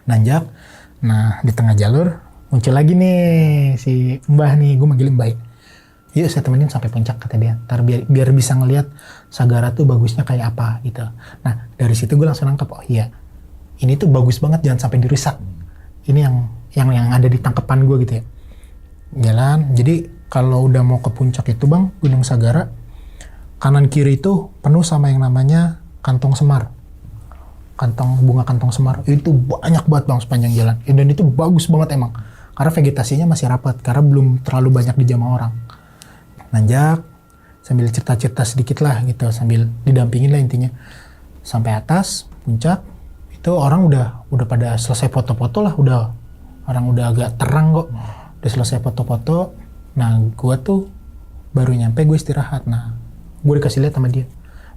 nanjak. Nah di tengah jalur muncul lagi nih si Mbah nih, gue manggil Mbah ya. Yuk saya temenin sampai puncak kata dia, ntar biar bisa ngelihat Sagara tuh bagusnya kayak apa gitu. Nah dari situ gue langsung nangkep, oh iya ini tuh bagus banget, jangan sampai dirusak. Ini yang ada di tangkepan gue gitu ya. Jalan, jadi kalau udah mau ke puncak itu bang, Gunung Sagara, kanan kiri itu penuh sama yang namanya kantong semar. Bunga kantong semar, itu banyak banget bang sepanjang jalan. Dan itu bagus banget emang, karena vegetasinya masih rapat, karena belum terlalu banyak dijamah orang. Nanjak, sambil cerita-cerita sedikit lah gitu, sambil didampingin lah intinya. Sampai atas, puncak, itu orang udah pada selesai foto-foto lah, orang udah agak terang kok. Udah selesai foto-foto, nah gue tuh baru nyampe, gue istirahat. Nah, gue dikasih lihat sama dia,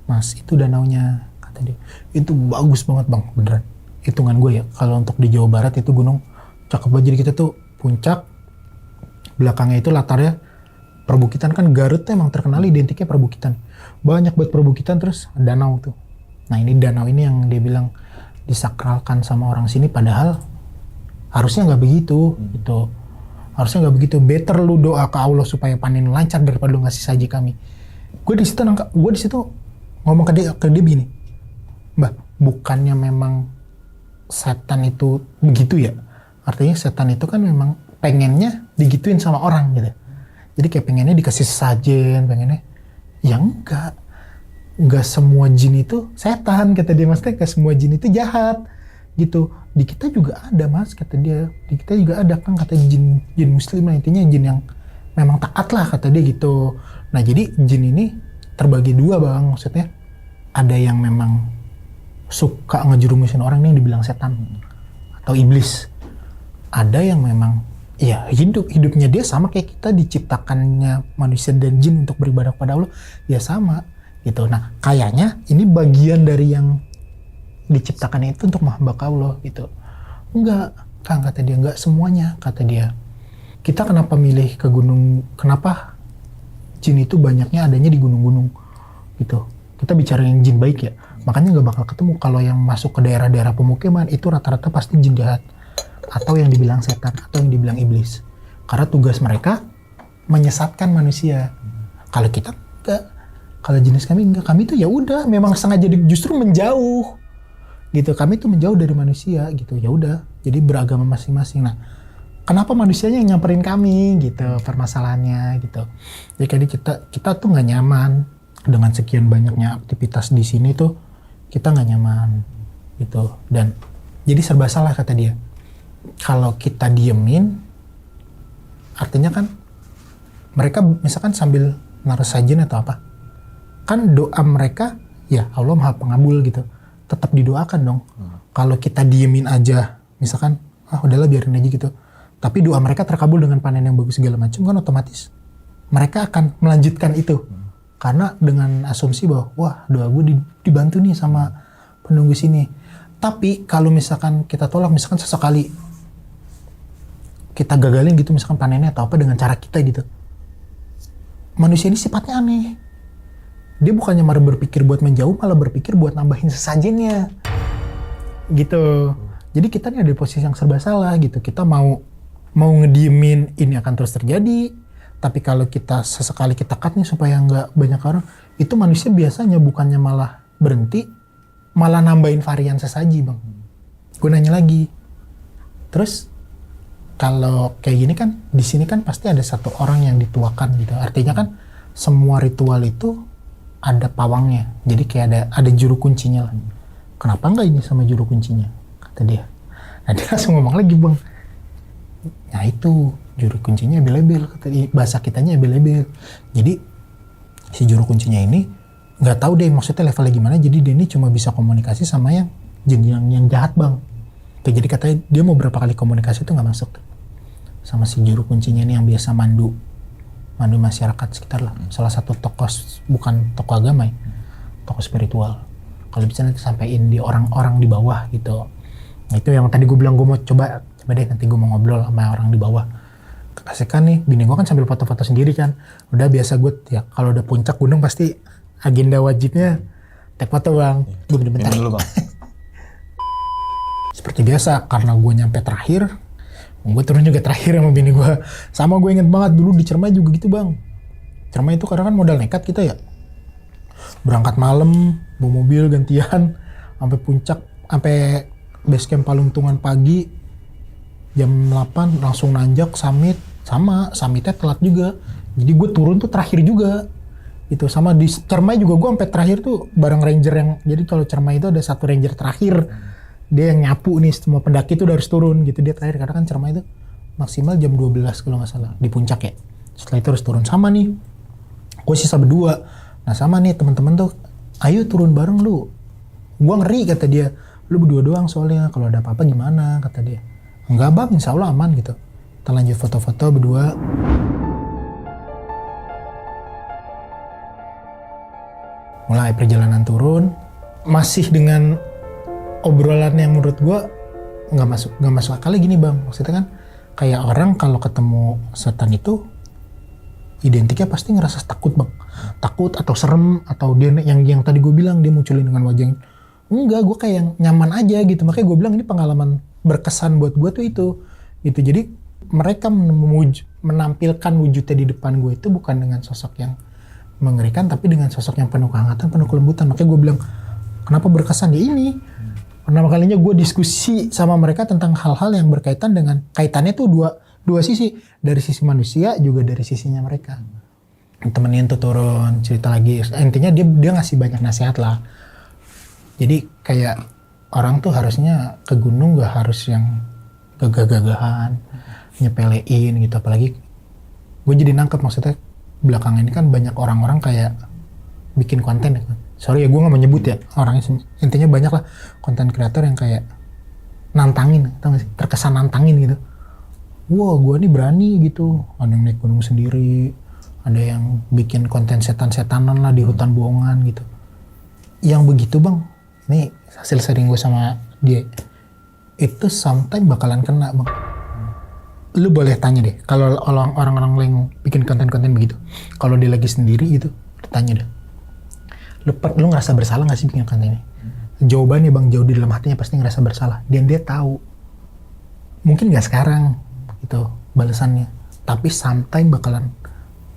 Mas itu danaunya, kata dia. Itu bagus banget bang, beneran. Hitungan gue ya, kalau untuk di Jawa Barat itu gunung cakep banget. Jadi kita tuh puncak, belakangnya itu latarnya perbukitan, kan Garut tuh emang terkenal identiknya perbukitan. Banyak buat perbukitan, terus danau tuh. Nah ini danau ini yang dia bilang disakralkan sama orang sini, padahal harusnya nggak begitu gitu. Harusnya nggak begitu. Better lu doa ke Allah supaya panen lancar daripada lu ngasih saji kami. Gue di situ ngomong ke dia begini, Mbak, bukannya memang setan itu begitu ya? Artinya setan itu kan memang pengennya digituin sama orang gitu. Jadi kayak pengennya dikasih sesajen, pengennya. Ya enggak semua jin itu setan, kata dia. Maksudnya enggak semua jin itu jahat gitu. Di kita juga ada mas, kata dia. Di kita juga ada kan, kata jin muslim lah, intinya jin yang memang taat lah, kata dia gitu. Nah jadi jin ini terbagi dua bang, maksudnya. Ada yang memang suka ngejerumusin orang, nih yang dibilang setan atau iblis. Ada yang memang ya hidupnya dia sama kayak kita, diciptakannya manusia dan jin untuk beribadah kepada Allah, ya sama gitu. Nah kayaknya ini bagian dari yang diciptakan itu untuk menghamba ke Allah gitu. Enggak, Kang, kata dia, enggak semuanya, kata dia. Kita kenapa milih ke gunung, kenapa jin itu banyaknya adanya di gunung-gunung gitu. Kita bicara yang jin baik ya, makanya nggak bakal ketemu. Kalau yang masuk ke daerah-daerah pemukiman itu rata-rata pasti jin jahat, atau yang dibilang setan, atau yang dibilang iblis. Karena tugas mereka menyesatkan manusia. Kalau kita enggak, kalau jenis kami enggak, kami tuh ya udah memang sengaja justru menjauh gitu. Kami tuh menjauh dari manusia gitu, ya udah. Jadi beragama masing-masing. Nah, kenapa manusianya yang nyamperin kami gitu, permasalahannya gitu. Jadi kita tuh nggak nyaman dengan sekian banyaknya aktivitas di sini tuh, kita nggak nyaman gitu. Dan jadi serba salah, kata dia. Kalau kita diemin, artinya kan mereka misalkan sambil naruh sajen atau apa, kan doa mereka ya Allah Maha Pengabul gitu, tetap didoakan dong. Kalau kita diemin aja, misalkan udahlah biarin aja gitu, tapi doa mereka terkabul dengan panen yang bagus segala macam, kan otomatis mereka akan melanjutkan itu. Karena dengan asumsi bahwa wah doa gue dibantu nih sama penunggu sini. Tapi kalau misalkan kita tolak, misalkan sesekali kita gagalin gitu, misalkan panennya atau apa dengan cara kita gitu, manusia ini sifatnya aneh. Dia bukannya malah berpikir buat menjauh, malah berpikir buat nambahin sesajennya gitu. Jadi kita nih ada di posisi yang serba salah gitu. Kita mau ngediemin ini akan terus terjadi, tapi kalau kita sesekali kita cut nih supaya nggak banyak orang, itu manusia biasanya bukannya malah berhenti, malah nambahin varian sesaji bang. Gue nanya lagi, terus kalau kayak gini kan, di sini kan pasti ada satu orang yang dituakan gitu. Artinya kan semua ritual itu ada pawangnya. Jadi kayak ada juru kuncinya lah. Kenapa enggak ini sama juru kuncinya? Kata dia. Nah dia langsung ngomong lagi bang. Nah itu juru kuncinya embel-embel. Bahasa kitanya embel-embel. Jadi si juru kuncinya ini nggak tahu deh maksudnya levelnya gimana. Jadi dia ini cuma bisa komunikasi sama yang jin yang jahat bang. Jadi katanya dia mau berapa kali komunikasi itu nggak masuk. sama si juru kuncinya nih yang biasa mandu masyarakat sekitar lah. Salah satu tokoh, bukan tokoh agama ya, tokoh spiritual. Kalau bisa nanti sampaikan di orang-orang di bawah gitu. Nah itu yang tadi gue bilang gue mau coba deh nanti gue mau ngobrol sama orang di bawah. Kasihkan nih, bini gue kan sambil foto-foto sendiri kan. Udah biasa gue ya kalau udah puncak gunung pasti agenda wajibnya take foto bang. Gue bentar dulu bang. Seperti biasa karena gue nyampe terakhir, gue turun juga terakhir sama bini gue. Sama gue inget banget dulu di Cermai juga gitu bang. Cermai itu karena kan modal nekat kita ya. Berangkat malam, bawa mobil gantian, sampai puncak, sampai base camp Paluntungan pagi, jam 8 langsung nanjak summit. Sama, summitnya telat juga. Jadi gue turun tuh terakhir juga. Itu sama di Cermai juga gue sampai terakhir tuh bareng ranger yang, jadi kalau Cermai itu ada satu ranger terakhir. Dia yang nyapu nih semua pendaki tuh udah harus turun gitu, dia terakhir karena kan Cermai itu maksimal jam 12 kalau nggak salah di puncak ya. Setelah itu harus turun sama nih. Gue sisa berdua. Nah sama nih teman-teman tuh, ayo turun bareng lu. Gue ngeri kata dia, lu berdua doang soalnya kalau ada apa-apa gimana kata dia. Enggak bang, insya Allah aman gitu. Kita lanjut foto-foto berdua. Mulai perjalanan turun, masih dengan obrolan yang menurut gue nggak masuk akal gini bang. Maksudnya kan kayak orang kalau ketemu setan itu identiknya pasti ngerasa takut bang, takut atau serem atau dia yang tadi gue bilang dia munculin dengan wajah. Enggak, gue kayak yang nyaman aja gitu. Makanya gue bilang ini pengalaman berkesan buat gue tuh itu. Jadi mereka menampilkan wujudnya di depan gue itu bukan dengan sosok yang mengerikan, tapi dengan sosok yang penuh kehangatan, penuh kelembutan. Makanya gue bilang kenapa berkesan ya ini. Pertama kalinya gue diskusi sama mereka tentang hal-hal yang berkaitan dengan kaitannya tuh dua sisi, dari sisi manusia juga dari sisinya mereka. Temenin tuh turun cerita lagi, intinya dia ngasih banyak nasihat lah. Jadi kayak orang tuh harusnya ke gunung gak harus yang gagah-gagahan, nyepelein gitu. Apalagi gue jadi nangkep, maksudnya belakangan ini kan banyak orang-orang kayak bikin konten ya kan. Sorry ya gue gak mau nyebut ya orangnya, intinya banyak lah konten kreator yang kayak nantangin, tau gak sih, terkesan nantangin gitu. Wah gue nih berani gitu, ada yang naik gunung sendiri, ada yang bikin konten setan-setanan lah di hutan bohongan gitu. Yang begitu bang, ini hasil sharing gue sama dia, itu sometimes bakalan kena bang. Lu boleh tanya deh, kalau orang-orang yang bikin konten-konten begitu, kalau dia lagi sendiri gitu, tanya deh, lu ngerasa bersalah gak sih bikin konten ini? Jawabannya bang, jauh di dalam hatinya pasti ngerasa bersalah. Dan dia tahu, mungkin gak sekarang gitu balasannya, tapi sometimes bakalan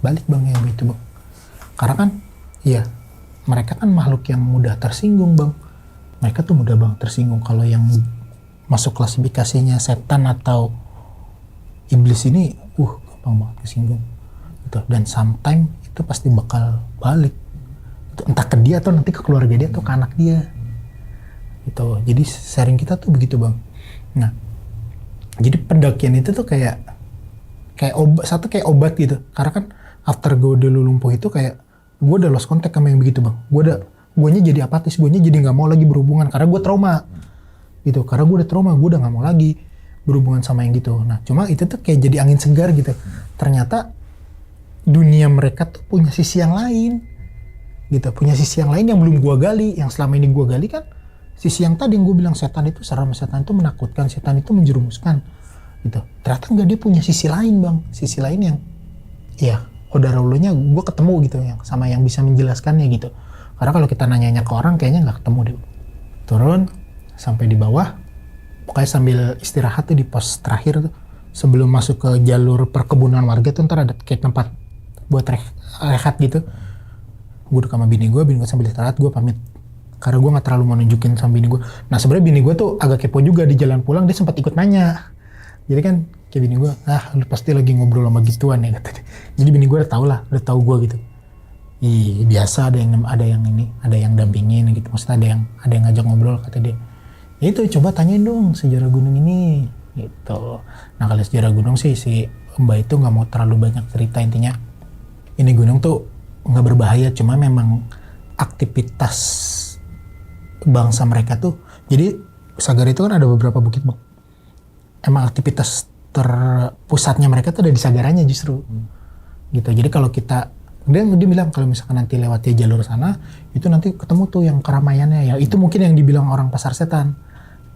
balik bang yang begitu bang. Karena kan, iya, mereka kan makhluk yang mudah tersinggung bang. Mereka tuh mudah banget tersinggung. Kalau yang masuk klasifikasinya setan atau iblis ini, gampang banget tersinggung. Gitu. Dan sometimes itu pasti bakal balik. Entah ke dia atau nanti ke keluarga dia atau ke anak dia gitu. Jadi sharing kita tuh begitu bang. Nah jadi pendakian itu tuh kayak obat gitu. Karena kan after gue udah lumpuh itu kayak gue udah lost contact sama yang begitu bang. Guanya jadi apatis, guanya jadi nggak mau lagi berhubungan karena gue trauma gitu. Karena gue udah trauma, gue udah nggak mau lagi berhubungan sama yang gitu. Nah cuma itu tuh kayak jadi angin segar gitu. Ternyata dunia mereka tuh punya sisi yang lain gitu, punya sisi yang lain yang belum gua gali. Yang selama ini gua gali kan sisi yang tadi yang gua bilang setan itu serem, setan itu menakutkan, setan itu menjerumuskan gitu. Ternyata enggak, dia punya sisi lain bang, sisi lain yang ya kodarulahnya gua ketemu gitu yang sama yang bisa menjelaskannya gitu. Karena kalau kita nanya ke orang kayaknya nggak ketemu deh. Turun sampai di bawah, pokoknya sambil istirahat tuh di pos terakhir tuh sebelum masuk ke jalur perkebunan warga tuh ntar ada kayak tempat buat rehat gitu. Gue udah sama bini gue sambil istirahat, gue pamit. Karena gue gak terlalu mau nunjukin sama bini gue. Nah sebenarnya bini gue tuh agak kepo juga, di jalan pulang dia sempat ikut nanya. Jadi kan kayak bini gue, lu pasti lagi ngobrol sama gituan ya kata dia. Jadi bini gue udah tahu gue gitu. Ih biasa ada yang dampingin gitu. Maksudnya ada yang ngajak ngobrol kata dia. Ya itu coba tanyain dong sejarah gunung ini gitu. Nah kalau sejarah gunung sih si Mbak itu gak mau terlalu banyak cerita, intinya ini gunung tuh nggak berbahaya, cuma memang aktivitas bangsa mereka tuh, jadi Sagar itu kan ada beberapa bukit bang, emang aktivitas terpusatnya mereka tuh ada di Sagaranya justru. Gitu. Jadi kalau kita dia bilang kalau misalkan nanti lewati jalur sana itu nanti ketemu tuh yang keramaiannya ya itu mungkin yang dibilang orang pasar setan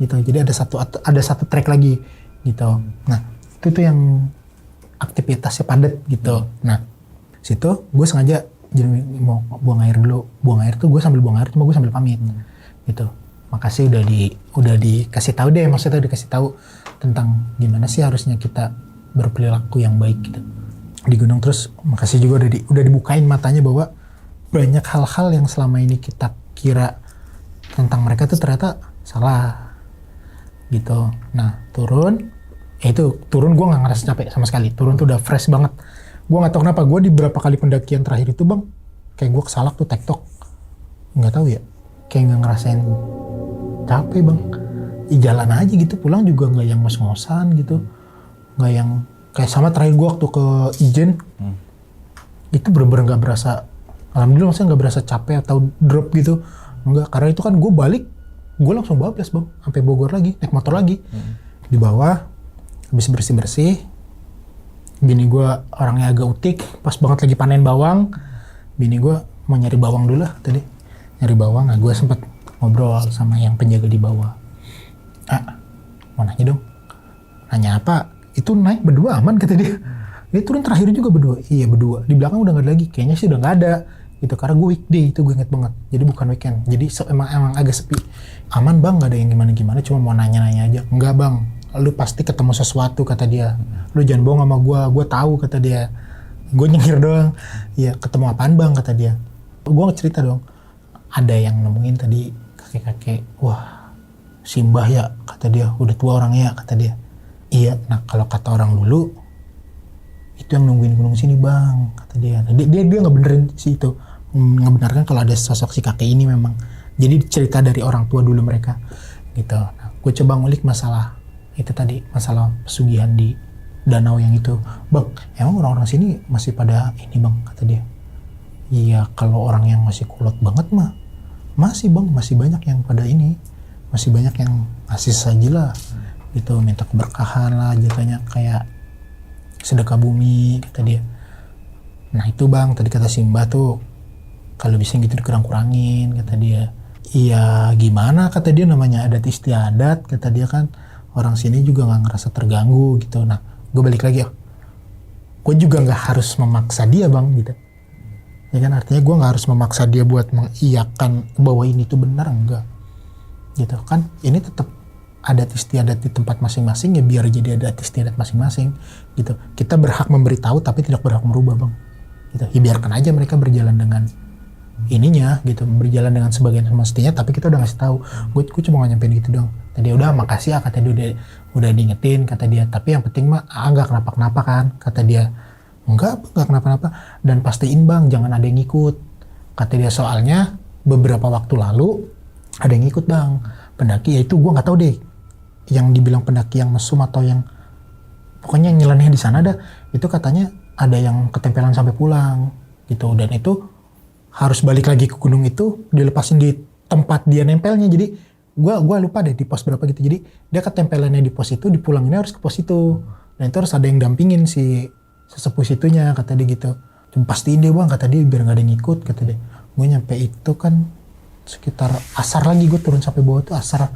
gitu. Jadi ada satu trek lagi gitu. Nah itu tuh yang aktivitasnya padat gitu. Nah situ gue sengaja jadi mau buang air dulu. Buang air tuh gue sambil buang air cuma gue sambil pamit gitu. Makasih udah dikasih tahu deh, maksudnya dikasih tahu tentang gimana sih harusnya kita berperilaku yang baik gitu di gunung. Terus makasih juga udah dibukain matanya bahwa banyak hal-hal yang selama ini kita kira tentang mereka tuh ternyata salah gitu. Nah turun gue nggak ngerasa capek sama sekali. Turun tuh udah fresh banget. Gue nggak tahu kenapa gue di beberapa kali pendakian terakhir itu bang kayak gue kesalak tuh tektok nggak tahu ya kayak nggak ngerasain capek bang. Jalan aja gitu pulang juga nggak yang ngos-ngosan gitu, nggak yang kayak sama terakhir gue waktu ke Ijen itu bener-bener nggak berasa, alhamdulillah maksudnya nggak berasa capek atau drop gitu, enggak, karena itu kan gue balik gue langsung bablas bang sampai Bogor lagi naik motor lagi. Di bawah habis bersih-bersih, bini gue orangnya agak utik, pas banget lagi panen bawang, bini gue mau nyari bawang dulu lah tadi, nyari bawang. Nah gue sempet ngobrol sama yang penjaga di bawah, mau nanya dong. Nanya apa? Itu naik berdua aman kata dia. Dia turun terakhir juga berdua. Iya berdua. Di belakang udah nggak ada lagi. Kayaknya sih udah nggak ada. Gitu. Karena gue weekday itu gue inget banget. Jadi bukan weekend. Jadi emang agak sepi. Aman bang, nggak ada yang gimana-gimana. Cuma mau nanya-nanya aja. Enggak bang. Lu pasti ketemu sesuatu kata dia. Lu jangan bohong sama gue. Gue tahu kata dia. Gue nyengir doang. Iya ketemu apaan bang kata dia. Gue cerita dong. Ada yang nemuin tadi kakek-kakek. Wah simbah ya kata dia. Udah tua orangnya kata dia. Iya, nah kalau kata orang dulu itu yang nungguin gunung sini bang, kata dia. Nah, dia nggak benerin sih itu, ngebenarkan kalau ada sosok si kakek ini memang. Jadi cerita dari orang tua dulu mereka, gitu. Nah, gue coba ngulik masalah itu tadi, masalah pesugihan di danau yang itu, bang. Emang orang-orang sini masih pada ini bang, kata dia. Iya, kalau orang yang masih kulot banget mah, masih bang, masih banyak yang pada ini, masih banyak yang masih saja lah. Gitu minta keberkahan lah jatuhnya kayak sedekah bumi kata dia. Nah itu bang tadi kata Simba tuh kalau bisa gitu dikurang-kurangin kata dia. Iya gimana kata dia, namanya adat istiadat kata dia kan, orang sini juga nggak ngerasa terganggu gitu. Nah gue balik lagi gue juga nggak harus memaksa dia bang gitu ya kan, artinya gue nggak harus memaksa dia buat mengiyakan bahwa ini tuh benar, enggak gitu kan. Ini tetap adat istiadat di tempat masing-masing, ya biar jadi adat istiadat masing-masing gitu. Kita berhak memberitahu tapi tidak berhak merubah bang gitu. Ya biarkan aja mereka berjalan dengan ininya gitu, berjalan dengan sebagian semestinya, tapi kita udah ngasih tahu. Gue cuma nyampein gitu dong. Tadi udah makasih ya kata dia, udah diingetin kata dia, tapi yang penting mah nggak kenapa-kenapa kan kata dia. Enggak kenapa-napa, dan pastiin bang jangan ada yang ngikut kata dia, soalnya beberapa waktu lalu ada yang ngikut bang pendaki, yaitu gue nggak tahu deh yang dibilang pendaki yang mesum atau yang pokoknya yang nyeleneh di sana dah, itu katanya ada yang ketempelan sampai pulang gitu, dan itu harus balik lagi ke gunung itu dilepasin di tempat dia nempelnya. Jadi gue lupa deh di pos berapa gitu, jadi dia ketempelannya di pos itu, dipulanginnya harus ke pos itu, dan itu harus ada yang dampingin si sesepuh situnya kata dia gitu. Cuma pastiin deh bang kata dia biar nggak ada yang ikut kata dia. Gue nyampe itu kan sekitar asar lagi, gue turun sampai bawah tuh asar,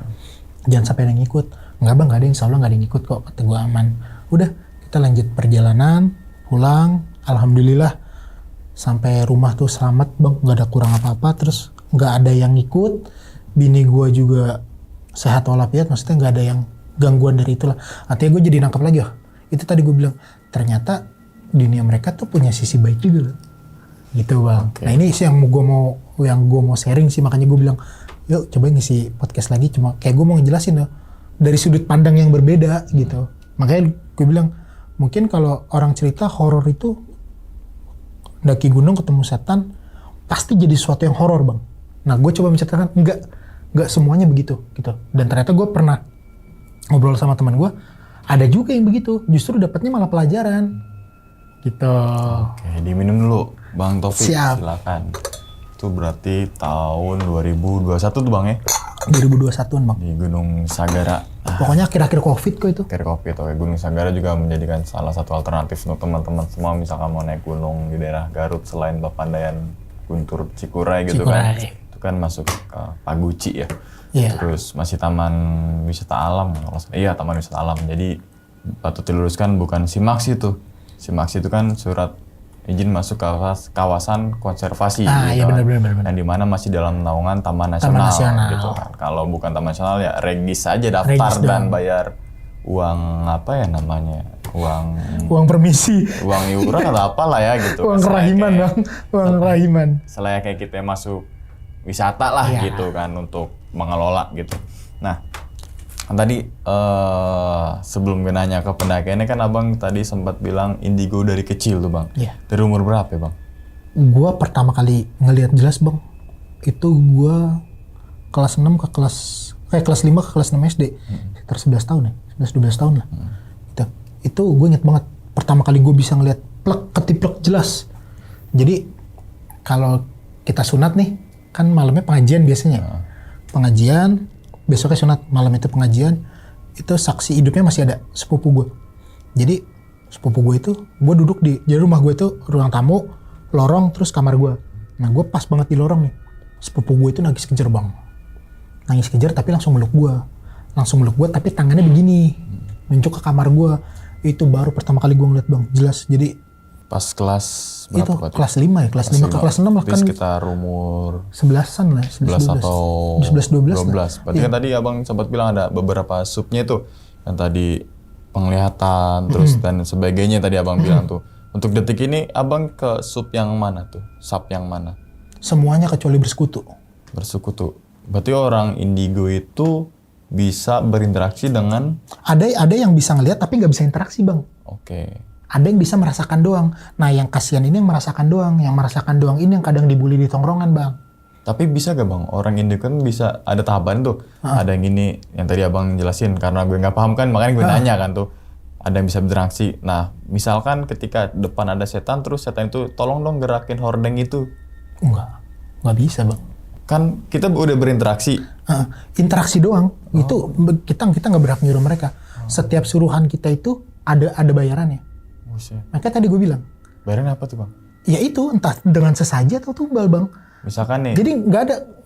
jangan sampai ada yang ikut. Enggak bang, nggak ada, insya Allah nggak ada yang ikut kok kata gue, aman. Udah kita lanjut perjalanan pulang, alhamdulillah sampai rumah tuh selamat bang, nggak ada kurang apa-apa, terus nggak ada yang ikut, bini gue juga sehat walafiat, maksudnya nggak ada yang gangguan dari itulah. Artinya gue jadi nangkep lagi itu tadi gue bilang ternyata dunia mereka tuh punya sisi baik juga loh gitu bang. Okay. Nah ini sih yang gue mau sharing sih, makanya gue bilang yuk coba ngisi podcast lagi, cuma kayak gue mau ngejelasin loh dari sudut pandang yang berbeda gitu. Makanya gue bilang mungkin kalau orang cerita horor itu daki gunung ketemu setan pasti jadi sesuatu yang horor bang. Nah gue coba menceritakan enggak semuanya begitu gitu, dan ternyata gue pernah ngobrol sama teman gue, ada juga yang begitu, justru dapatnya malah pelajaran gitu. Oke, diminum dulu Bang Taufik. Siap. Silakan. Itu berarti tahun 2021 tuh bang ya? 2021 bang. Di Gunung Sagara. Pokoknya akhir-akhir COVID kok itu. Akhir Covid, oke. Gunung Sagara juga menjadikan salah satu alternatif untuk teman-teman semua misalkan mau naik gunung di daerah Garut selain Papandayan, Guntur, Cikuray gitu kan. Itu kan masuk ke Paguci ya. Iya. Terus masih Taman Wisata Alam. Iya, Taman Wisata Alam. Jadi patut diluruskan bukan SIMAKS itu. SIMAKS itu kan surat izin masuk kawasan konservasi gitu iya kan. benar. Yang dimana masih dalam naungan Taman Nasional, gitu kan. Kalau bukan Taman Nasional ya regis aja daftar dan bayar uang apa ya namanya, Uang permisi. uang iuran atau apalah ya gitu. Uang kerahiman bang, uang kerahiman. Selayaknya kita masuk wisata lah gitu kan untuk mengelola gitu. Nah tadi sebelum gue nanya ke pendakiannya kan abang tadi sempat bilang indigo dari kecil tuh bang. Iya. Dari umur berapa ya bang? Gua pertama kali ngelihat jelas bang, itu gua kelas 5 ke kelas 6 SD. Sekitar 11 tahun ya, 11-12 tahun lah. Itu gue inget banget, pertama kali gue bisa ngelihat ketiplek jelas. Jadi kalau kita sunat nih, kan malamnya pengajian biasanya. Pengajian, besoknya sunat, malam itu pengajian, itu saksi hidupnya masih ada sepupu gue. Jadi sepupu gue itu, gue duduk jadi rumah gue itu ruang tamu, lorong, terus kamar gue. Nah gue pas banget di lorong nih, sepupu gue itu nangis kejer bang. Nangis kejer tapi langsung meluk gue. Tapi tangannya begini, nunjuk ke kamar gue. Itu baru pertama kali gue ngeliat bang, jelas. Jadi pas kelas berapa? Itu kelas 5 ya, kelas 5 ke kelas 6 lah kan. Sekitar umur 11-an lah, 11 atau 11-12 lah. Berarti kan tadi abang sempat bilang ada beberapa subnya itu. Yang tadi penglihatan, terus dan sebagainya tadi abang bilang tuh. Untuk detik ini abang ke sub yang mana tuh? Sub yang mana? Semuanya kecuali bersekutu. Bersekutu. Berarti orang indigo itu bisa berinteraksi dengan... Ada yang bisa ngelihat tapi nggak bisa interaksi bang. Oke. Ada yang bisa merasakan doang. Nah yang kasihan ini yang merasakan doang. Yang merasakan doang ini yang kadang dibully di tongkrongan bang. Tapi bisa gak bang? Orang indigo kan bisa ada tahapan tuh. Ada yang gini, yang tadi abang jelasin. Karena gue nggak paham kan, makanya gue nanya kan tuh. Ada yang bisa berinteraksi. Nah misalkan ketika depan ada setan, terus setan itu tolong dong gerakin hordeng itu. Nggak bisa bang. Kan kita udah berinteraksi. Interaksi doang. Itu kita nggak berhak nyuruh mereka. Setiap suruhan kita itu ada bayarannya. Makanya tadi gue bilang. Bayaran apa tuh bang? Ya itu entah dengan sesaji atau tumbal bang. Misalkan nih. Jadi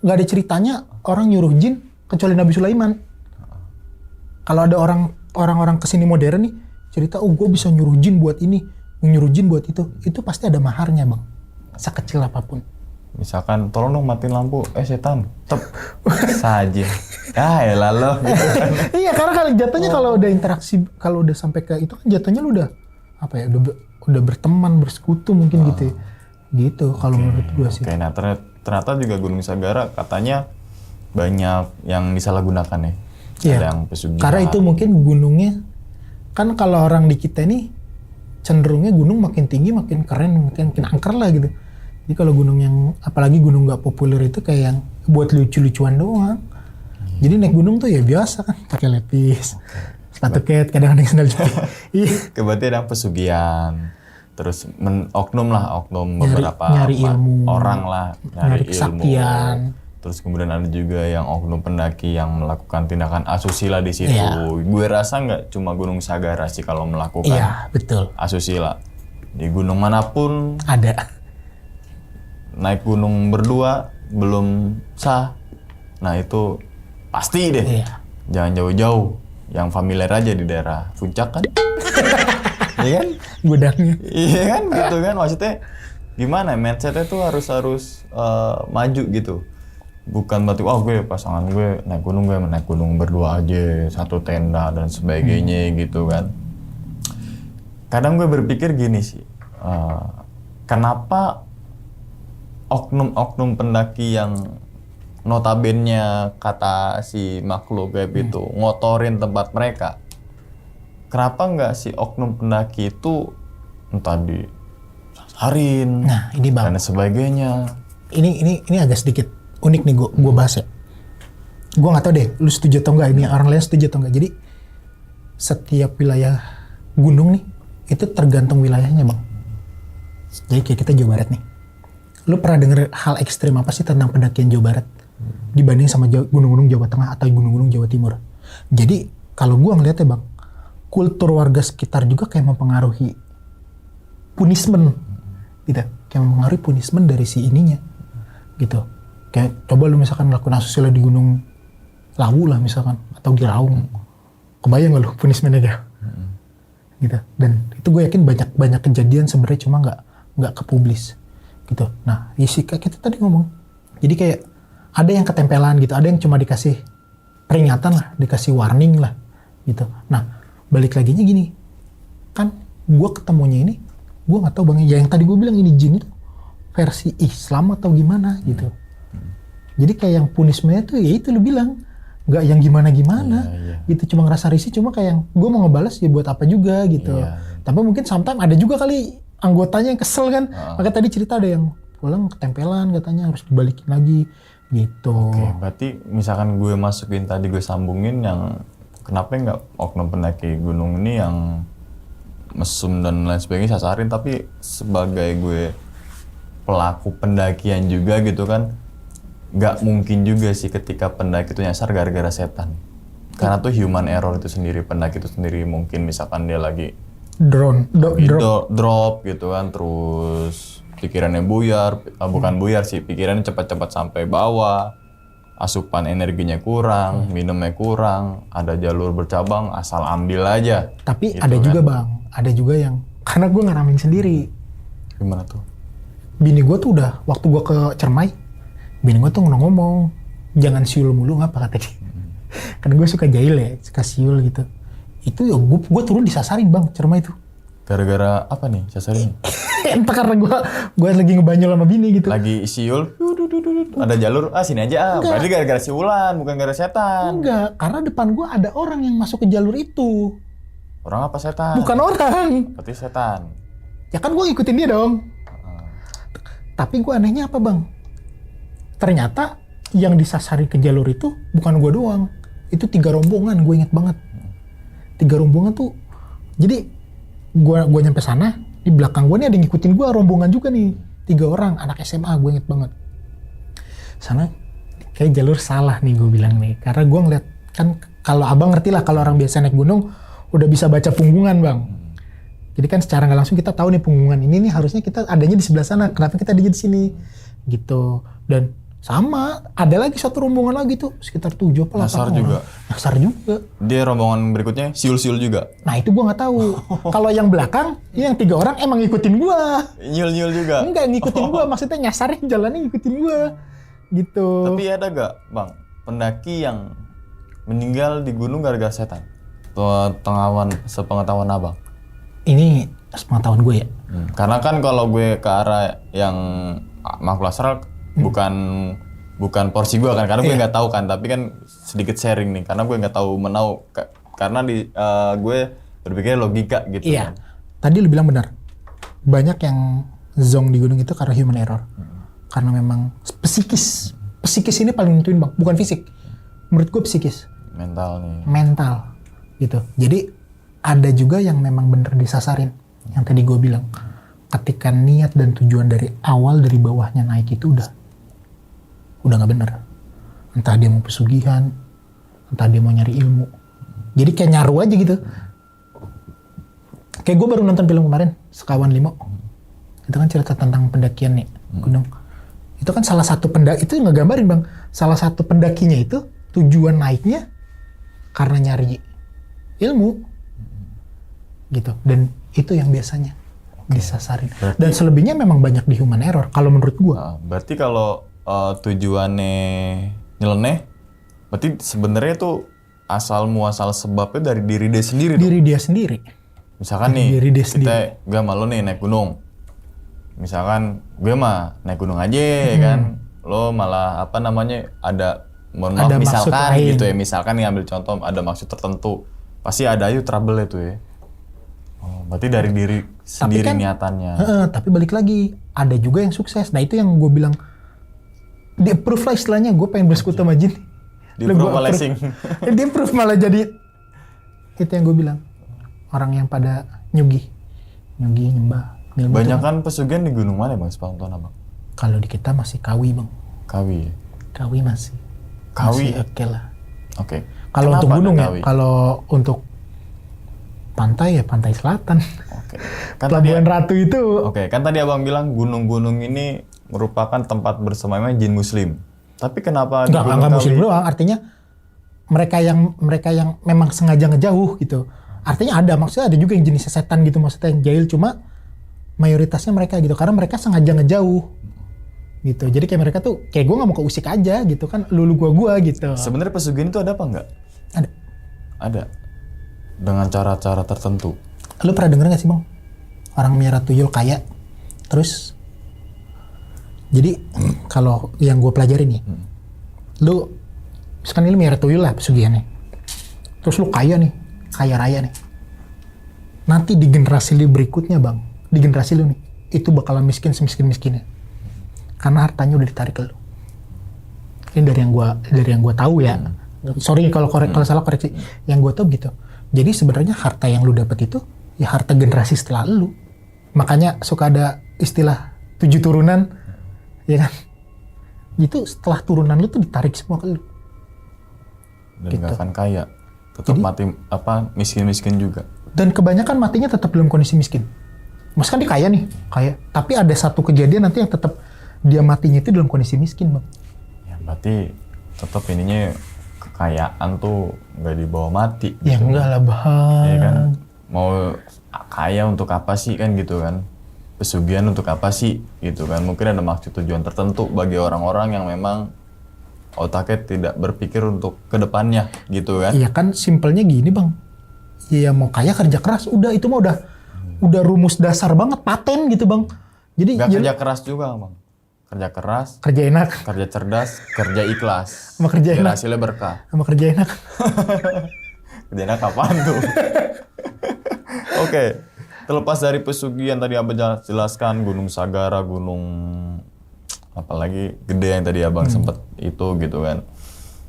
nggak ada ceritanya orang nyuruh jin kecuali Nabi Sulaiman. Kalau ada orang kesini modern nih cerita, oh gue bisa nyuruh jin buat ini, nyuruh jin buat itu pasti ada maharnya bang. Sekecil apapun. Misalkan tolong dong matiin lampu, setan, tep, saja. Ya elah gitu kan. Iya karena kalau jatuhnya kalau udah interaksi, kalau udah sampai ke itu kan jatuhnya lu udah apa ya, udah berteman, bersekutu mungkin gitu ya. Gitu kalau menurut gue sih. Oke, nah ternyata juga Gunung Sagara katanya banyak yang disalahgunakan ya. Iya. Ada yang pesugihan. Karena itu mungkin gunungnya, kan kalau orang di kita ini cenderungnya gunung makin tinggi makin keren, makin angker lah gitu. Jadi kalau gunung yang, apalagi gunung nggak populer itu kayak yang buat lucu-lucuan doang. Jadi naik gunung tuh ya biasa kan, pakai lepis, sepatu ket, kadang ada yang sandal jepit. Iya. Berarti ada pesugihan, terus oknum beberapa nyari ilmu, orang lah, nyari kesaktian. Terus kemudian ada juga yang oknum pendaki yang melakukan tindakan asusila di situ. Iya. Gue rasa nggak cuma Gunung Sagara sih kalau melakukan betul. asusila. Di gunung manapun Ada. Naik gunung berdua belum sah. Nah itu pasti deh. Iya. Jangan jauh-jauh. Yang familiar aja di daerah puncak kan. Iya kan? Gudangnya. Iya kan gitu kan. Maksudnya gimana mindsetnya tuh harus maju gitu. Bukan berarti gue pasangan gue naik gunung berdua aja, satu tenda dan sebagainya gitu kan. Kadang gue berpikir gini sih. Kenapa oknum-oknum pendaki yang notabene kata si makhluk gaib itu ngotorin tempat mereka, kenapa nggak si oknum pendaki itu entah disasarin, nah ini bang, dan sebagainya. Ini agak sedikit unik nih gue bahas ya. Gue nggak tahu deh lu setuju atau enggak, ini orang lain setuju atau enggak. Jadi setiap wilayah gunung nih itu tergantung wilayahnya bang. Jadi kayak kita Jawa Barat nih. Lu pernah denger hal ekstrim apa sih tentang pendakian Jawa Barat dibanding sama gunung-gunung Jawa Tengah atau gunung-gunung Jawa Timur? Jadi kalau gue ngeliatnya bang, kultur warga sekitar juga kayak mempengaruhi punishment gitu, kayak mempengaruhi punishment dari si ininya gitu. Kayak coba lu misalkan melakukan asusila di Gunung Lawu lah misalkan, atau di Raung, kebayang gak lu punishmentnya dia gitu. Dan itu gue yakin banyak kejadian sebenarnya, cuma nggak kepublis gitu. Nah Jessica kita tadi ngomong, jadi kayak ada yang ketempelan gitu, ada yang cuma dikasih peringatan lah, dikasih warning lah gitu. Nah balik lagi nya gini, kan gue ketemunya ini, gue nggak tahu bang, ya yang tadi gue bilang ini jin itu versi Islam atau gimana gitu. Jadi kayak yang punishmentnya tuh ya itu lu bilang, nggak yang gimana-gimana gitu, cuma ngerasa risih, cuma kayak yang gue mau ngebales ya buat apa juga gitu. Tapi mungkin sometimes ada juga kali anggotanya yang kesel kan, maka tadi cerita ada yang pulang ketempelan katanya harus dibalikin lagi gitu. Oke, berarti misalkan gue masukin tadi, gue sambungin yang kenapa nggak oknum pendaki gunung ini yang mesum dan lain sebagainya sasarin, tapi sebagai gue pelaku pendakian juga gitu kan, nggak mungkin juga sih ketika pendaki itu nyasar gara-gara setan. Karena tuh human error itu sendiri, pendaki itu sendiri mungkin misalkan dia lagi drop gitu kan, terus pikirannya buyar, bukan buyar sih, pikirannya cepat-cepat sampai bawah, asupan energinya kurang, minumnya kurang, ada jalur bercabang, asal ambil aja. Tapi gitu ada kan. juga bang, ada juga yang, karena gue ngalamin sendiri. Gimana tuh? Bini gue tuh udah, waktu gue ke Cermai, bini gue tuh ngomong, jangan siul mulu, ngapa kata dia. Karena gue suka jahil ya, suka siul gitu. Itu ya gue turun disasarin bang, Cermai itu. Gara-gara apa nih sasarin? Entah karena gue lagi ngebanyol sama bini gitu. Lagi siul, ada jalur, sini aja. Berarti gara-gara siulan, bukan gara setan. Enggak, karena depan gue ada orang yang masuk ke jalur itu. Orang apa setan? Bukan orang. Berarti setan. Ya kan gue ngikutin dia dong. Tapi gue anehnya apa bang? Ternyata yang disasari ke jalur itu bukan gue doang. Itu 3 rombongan, gue inget banget. 3 rombongan tuh, jadi gue nyampe sana, di belakang gue nih ada yang ngikutin gue, rombongan juga nih. 3 orang, anak SMA, gue inget banget. Sana kayak jalur salah nih gue bilang nih. Karena gue ngeliat, kan kalau abang ngerti lah, kalau orang biasa naik gunung, udah bisa baca punggungan bang. Jadi kan secara nggak langsung kita tahu nih punggungan ini nih harusnya kita adanya di sebelah sana, kenapa kita adanya di sini gitu. Dan sama ada lagi satu rombongan lagi tuh sekitar 7 apa 8 Nyasar orang. juga. Nyasar juga. Dia rombongan berikutnya siul-siul juga. Nah itu gua nggak tahu. Kalau yang belakang, yang 3 orang emang ngikutin gua. Nyul-nyul juga. Enggak ngikutin gua, maksudnya nyasarnya jalannya ngikutin gua gitu. Tapi ada gak bang pendaki yang meninggal di gunung gara-gara setan? Sepengetahuan abang. Ini sepengetahuan gue ya. Karena kan kalau gue ke arah yang makhluk astral bukan porsi gue kan, karena gue nggak tahu kan, tapi kan sedikit sharing nih, karena gue nggak tahu menau, karena gue berpikir logika gitu. Iya. Kan. Tadi lu bilang benar. Banyak yang zong di gunung itu karena human error. Karena memang psikis. Psikis ini paling nentuin bang, bukan fisik. Menurut gue psikis. Mental nih. Mental gitu. Jadi ada juga yang memang bener disasarin. Yang tadi gue bilang, ketika niat dan tujuan dari awal dari bawahnya naik itu udah nggak bener. Entah dia mau pesugihan, entah dia mau nyari ilmu. Jadi kayak nyaru aja gitu. Kayak gue baru nonton film kemarin, Sekawan Limo. Itu kan cerita tentang pendakian nih, gunung. Itu kan salah satu pendaki, itu ngegambarin bang, salah satu pendakinya itu tujuan naiknya karena nyari ilmu. Gitu. Dan itu yang biasanya disasarin. Dan selebihnya memang banyak di human error kalau menurut gua. Berarti kalau tujuannya nyeleneh, berarti sebenarnya tuh asal muasal sebabnya dari diri dia sendiri. Diri dia sendiri. Misalkan dari nih, gue malu nih naik gunung. Misalkan gue mah naik gunung aja kan, lo malah apa namanya ada mohon maaf Ada misalkan maksud gitu lain. ya, misalkan nih ambil contoh ada maksud tertentu, pasti ada aja trouble itu ya. Oh, berarti dari diri sendiri kan, niatannya. Tapi balik lagi, ada juga yang sukses. Nah itu yang gue bilang, di-approve lah istilahnya, gue pengen bersekutu sama jin. Di-approve malah sing. Di-approve malah jadi, itu yang gue bilang. Orang yang pada nyembah. Banyak kan pesugihan di gunung mana bang, sepengetahuan abang? Kalau di kita masih Kawi bang. Kawi. Kawi masih. Kawi? Masih oke lah. Oke. Kalau Kenapa untuk gunung ya, Nangkawi? kalau untuk pantai ya pantai selatan. Oke. Kan tadi Pelabuhan Ratu itu. Oke, kan tadi abang bilang gunung-gunung ini merupakan tempat bersemayamnya jin muslim. Tapi kenapa di Gunung Enggak muslim Kawi? doang, artinya mereka yang memang sengaja ngejauh gitu. Artinya ada, maksudnya ada juga yang jenisnya setan gitu, maksudnya yang jahil, cuma mayoritasnya mereka gitu karena mereka sengaja ngejauh gitu. Jadi kayak mereka tuh kayak gue nggak mau keusik aja gitu kan, lulu gua gitu. Sebenarnya pesugihan itu ada apa enggak? Ada. Ada. Dengan cara-cara tertentu. Lu pernah denger gak sih bang? Orang miara tuyul kaya. Terus jadi kalau yang gue pelajari nih, lu misalkan ini miara tuyul lah pesugihannya. Terus lu kaya nih, kaya raya nih. Nanti di generasi lu berikutnya bang, di generasi lu nih, itu bakalan miskin semiskin-miskinnya. Karena hartanya udah ditarik ke lu. Ini dari yang gua tahu ya. Sorry kalau salah koreksi. Yang gua tahu gitu. Jadi sebenarnya harta yang lu dapat itu ya harta generasi setelah lu. Makanya suka ada istilah 7 turunan, ya kan? Itu setelah turunan lu tuh ditarik semua ke lu. Dan nggak akan kaya. Tetap mati miskin-miskin juga. Dan kebanyakan matinya tetap dalam kondisi miskin. Maksudnya dia kaya nih, kaya. Tapi ada satu kejadian nanti yang tetap dia matinya itu dalam kondisi miskin, bang. Ya berarti tetap ininya kekayaan tuh nggak dibawa mati. Ya gitu. enggak lah, bang. Iya kan, mau kaya untuk apa sih kan gitu kan, pesugihan untuk apa sih gitu kan, mungkin ada maksud tujuan tertentu bagi orang-orang yang memang otaknya tidak berpikir untuk kedepannya gitu kan. Iya kan, simpelnya gini bang. Iya mau kaya kerja keras, udah itu mah udah rumus dasar banget, paten gitu bang. Jadi Gak kerja keras juga bang, kerja keras, kerja enak, kerja cerdas, kerja ikhlas, sama kerja biar enak, hasilnya berkah. sama kerja enak. Kerja enak kapan tuh? Oke, terlepas dari pesugihan tadi abang jelaskan, Gunung Sagara, gunung apalagi gede yang tadi abang sempet itu gitu kan.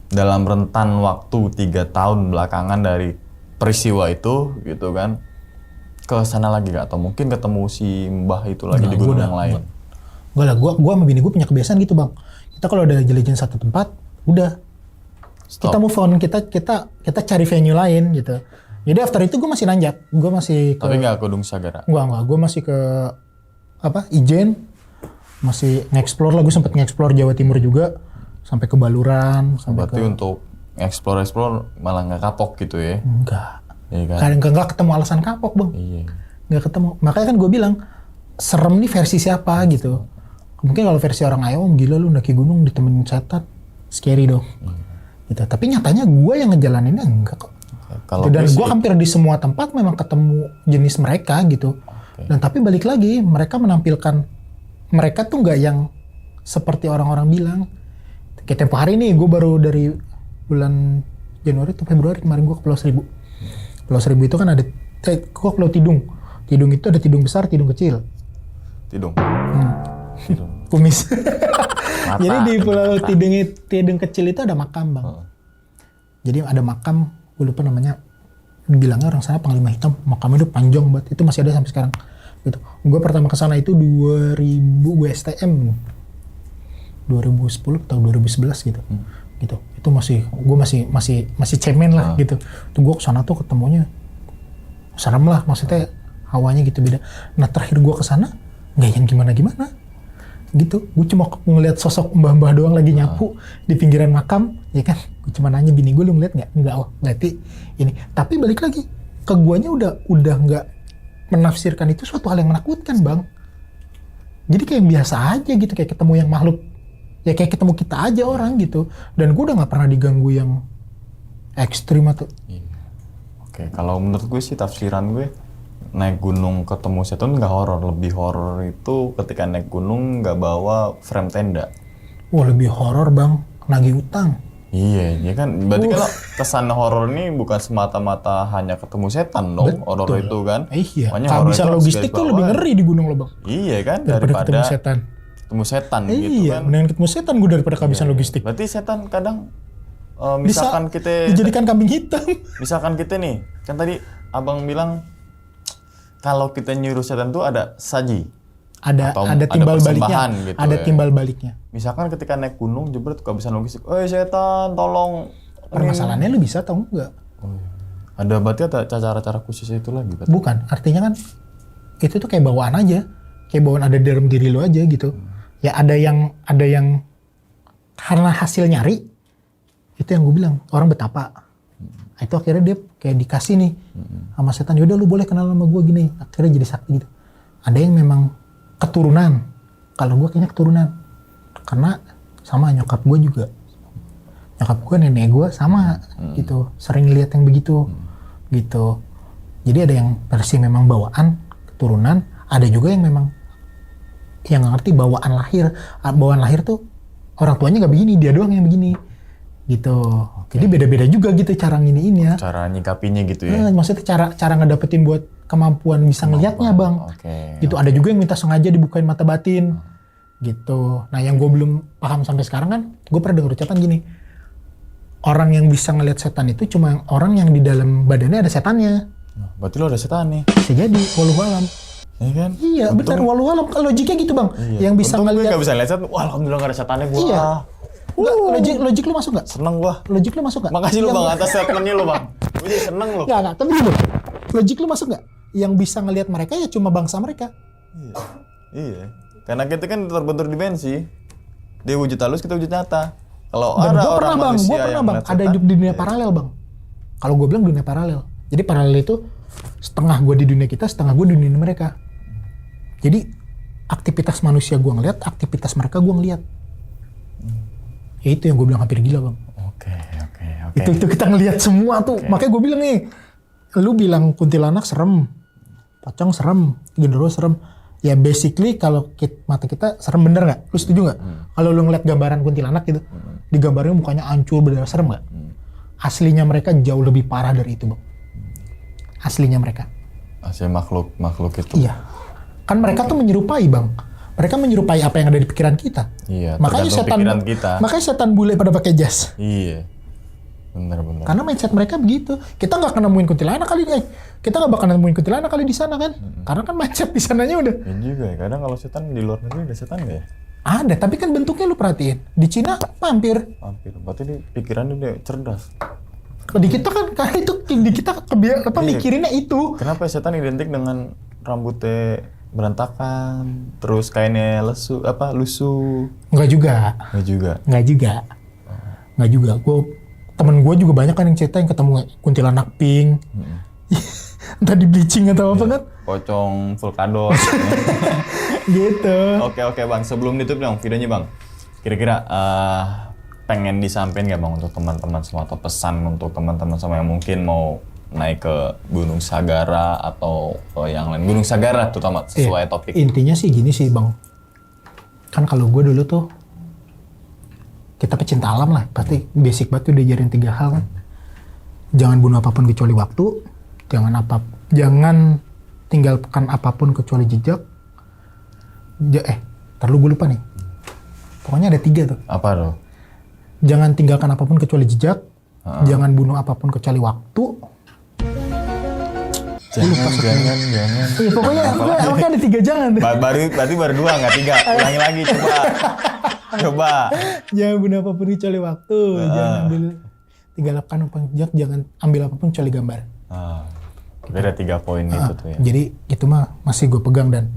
Dalam rentan waktu 3 tahun belakangan dari peristiwa itu gitu kan, ke sana lagi gak? Atau mungkin ketemu si Mbah itu lagi di gunung yang lain? Enggak lah, gua sama bini gue punya kebiasaan gitu bang. Kita kalau udah jalan satu tempat, udah Stop. kita move on, kita cari venue lain gitu. Jadi after itu gue masih nanjak, gue masih ke Tapi gak ke Gunung Sagara? enggak, gue masih ke Ijen, masih nge-explore lah, gue sempet nge-explore Jawa Timur juga, sampai ke Baluran, sampai Berarti untuk explore malah gak kapok gitu ya? enggak. Iya kan? Kadang enggak ketemu alasan kapok bang, Iya. nggak ketemu. Makanya kan gue bilang serem nih versi siapa gitu. Mungkin kalau versi orang ayo, gila lu ndaki gunung ditemenin setan, scary dong. Gitu. Tapi nyatanya gue yang ngejalaninnya enggak kok. Kalau Dan gue gue sih- hampir di semua tempat memang ketemu jenis mereka gitu. Dan tapi balik lagi mereka menampilkan, mereka tuh nggak yang seperti orang-orang bilang. Kayak tempo hari nih gue baru dari bulan Januari atau Februari kemarin gue ke Pulau Seribu. Pulau Seribu itu kan ada, gue Pulau Tidung. Tidung itu ada tidung besar, tidung kecil. Tidung. Tidung. Kumis. Mata, Jadi di Pulau mata. Tidung kecil itu ada makam bang. Jadi ada makam, gue lupa namanya. Bilangnya orang sana Panglima Hitam. Makamnya udah panjang banget. Itu masih ada sampai sekarang. Gitu. Gue pertama ke sana itu 2000, gue STM 2010 atau 2011 gitu. Gitu. Itu gue masih cemen lah gitu. Tuh gue kesana tuh ketemunya serem lah, maksudnya hawanya gitu beda. Nah terakhir gue kesana nggak yang gimana gitu. Gue cuma ngeliat sosok mbah-mbah doang lagi nyapu di pinggiran makam, ya kan. Gue cuma nanya bini gue, lu ngeliat nggak? Nggak, oh berarti ini. Tapi balik lagi ke guanya udah nggak menafsirkan itu suatu hal yang menakutkan bang. Jadi kayak biasa aja gitu, kayak ketemu yang makhluk, ya kayak ketemu kita aja orang gitu. Dan gue udah nggak pernah diganggu yang ekstrim atau Oke, kalau menurut gue sih tafsiran gue, naik gunung ketemu setan nggak horor. Lebih horor itu ketika naik gunung nggak bawa frame tenda. wah lebih horor bang, nagih utang. Iya, ya kan. Berarti kalau kesan horor ini bukan semata-mata hanya ketemu setan dong. Horor itu kan. Iya, Makanya horor kehabisan itu harus logistik tuh lebih garis ngeri di gunung lo bang. bawah. Iya kan, Daripada daripada ketemu setan. ketemu setan gitu Iya, kan. mendingan ketemu setan gue daripada kehabisan logistik. Berarti setan kadang Bisa misalkan kita dijadikan kambing hitam. misalkan kita nih, kan tadi abang bilang kalau kita nyuruh setan tuh ada saji. Ada Atau ada ada timbal baliknya. persembahan gitu Ada ya. timbal baliknya. Misalkan ketika naik gunung jebret kehabisan logistik, setan tolong Permasalahannya lu bisa atau enggak. Oh, iya. Ada berarti ada cara-cara khusus itu lagi? Berarti? Bukan, artinya kan itu tuh kayak bawaan aja. Kayak bawaan ada dalam diri lu aja gitu. Ya ada yang karena hasil nyari, itu yang gue bilang, orang betapa. Itu akhirnya dia kayak dikasih nih sama setan, yaudah lu boleh kenal sama gue gini. Akhirnya jadi sakti gitu. Ada yang memang keturunan. Kalau gue kayaknya keturunan. Karena sama nyokap gue juga. Nyokap gue, nenek gue sama gitu. Sering lihat yang begitu. Gitu. Jadi ada yang versi memang bawaan, keturunan. Ada juga yang memang yang ngerti bawaan lahir. Bawaan lahir tuh orang tuanya gak begini, dia doang yang begini. Gitu. Jadi beda-beda juga gitu cara nginiin ya. Cara nyikapinya gitu ya. Maksudnya cara ngedapetin buat kemampuan bisa ngelihatnya bang. Gitu. Ada juga yang minta sengaja dibukain mata batin. Gitu. Nah yang gue belum paham sampai sekarang kan, gue pernah dengar ucapan gini. Orang yang bisa ngelihat setan itu cuma orang yang di dalam badannya ada setannya. Berarti lo ada setan nih. Bisa jadi, walau alam. Iya kan? Iya benar, walau alam. Logiknya gitu bang. Iya. Yang bisa Untung ngelihat. gue gak bisa lihat setan. Wah alhamdulillah gak ada setannya gue. Iya. Logik lu masuk gak? Seneng gue. Logik lu masuk gak? Makasih lu bang atas statementnya lu bang. Gue jadi seneng lu. Enggak, tapi dulu. Logik lu masuk gak? Yang bisa ngelihat mereka ya cuma bangsa mereka. Iya. Karena kita kan terbentur dimensi. Dia wujud halus, kita wujud nyata. Kalau Dan ada gue orang pernah bang, manusia gue pernah yang bang, melihat ada setan, hidup di dunia paralel bang. Kalau gue bilang dunia paralel. Jadi paralel itu setengah gue di dunia kita, setengah gue di dunia mereka. Jadi aktivitas manusia gue ngeliat, aktivitas mereka gue ngeliat. Ya itu yang gue bilang hampir gila bang. Oke. Itu kita ngeliat semua tuh. Makanya gue bilang nih, lu bilang kuntilanak serem, pocong serem, genderuwo serem. Ya basically kalau mata kita serem, bener nggak? Lu setuju nggak? Kalau lu ngeliat gambaran kuntilanak gitu, di gambarnya mukanya hancur, bener serem nggak? Aslinya mereka jauh lebih parah dari itu bang. Aslinya mereka. Asli makhluk itu. Iya. Kan mereka tuh menyerupai bang. Mereka menyerupai apa yang ada di pikiran kita. Iya. Makanya setan. Pikiran kita. Makanya setan bule pada pakai jas. Iya. Bener. Karena mindset mereka begitu. Kita nggak akan nemuin kuntilanak kali kita nggak bakal nemuin kuntilanak kali di sana kan? Karena kan mindset di sananya udah. Ya juga ya. Kadang kalau setan di luar negeri ada setan nggak ya? Ada, tapi kan bentuknya lu perhatiin. Di Cina mampir. Berarti di pikirannya dia cerdas. Di kita kan karena itu di kita mikirinnya itu. Kenapa setan identik dengan rambutnya berantakan, terus kainnya lusuh? Enggak juga. Temen gue juga banyak kan yang cerita yang ketemu kuntilanak pink. Entah di bleaching atau apa kan. Pocong Vulkados. Gitu. Oke bang, sebelum ditutup dong videonya bang. Kira-kira pengen disampaikan nggak bang untuk teman-teman semua atau pesan untuk teman-teman semua yang mungkin mau naik ke Gunung Sagara atau yang lain, Gunung Sagara terutama sesuai topik. Intinya sih gini sih bang, kan kalau gue dulu tuh kita pecinta alam lah, pasti basic banget tuh diajarin 3 hal kan. Jangan bunuh apapun kecuali waktu, jangan tinggalkan apapun kecuali jejak. Terlalu gue lupa nih. Pokoknya ada 3 tuh. Apa tuh? Jangan tinggalkan apapun kecuali jejak, jangan bunuh apapun kecuali waktu. Jangan. Iya pokoknya ada 3 jangan. Berarti baru 2 nggak 3. Ulangi lagi coba. Jangan bunuh apapun kecuali waktu, jangan tinggalkan apapun jejak, jangan ambil apapun kecuali gambar. Ada 3 poin itu tuh ya. Jadi itu mah masih gue pegang dan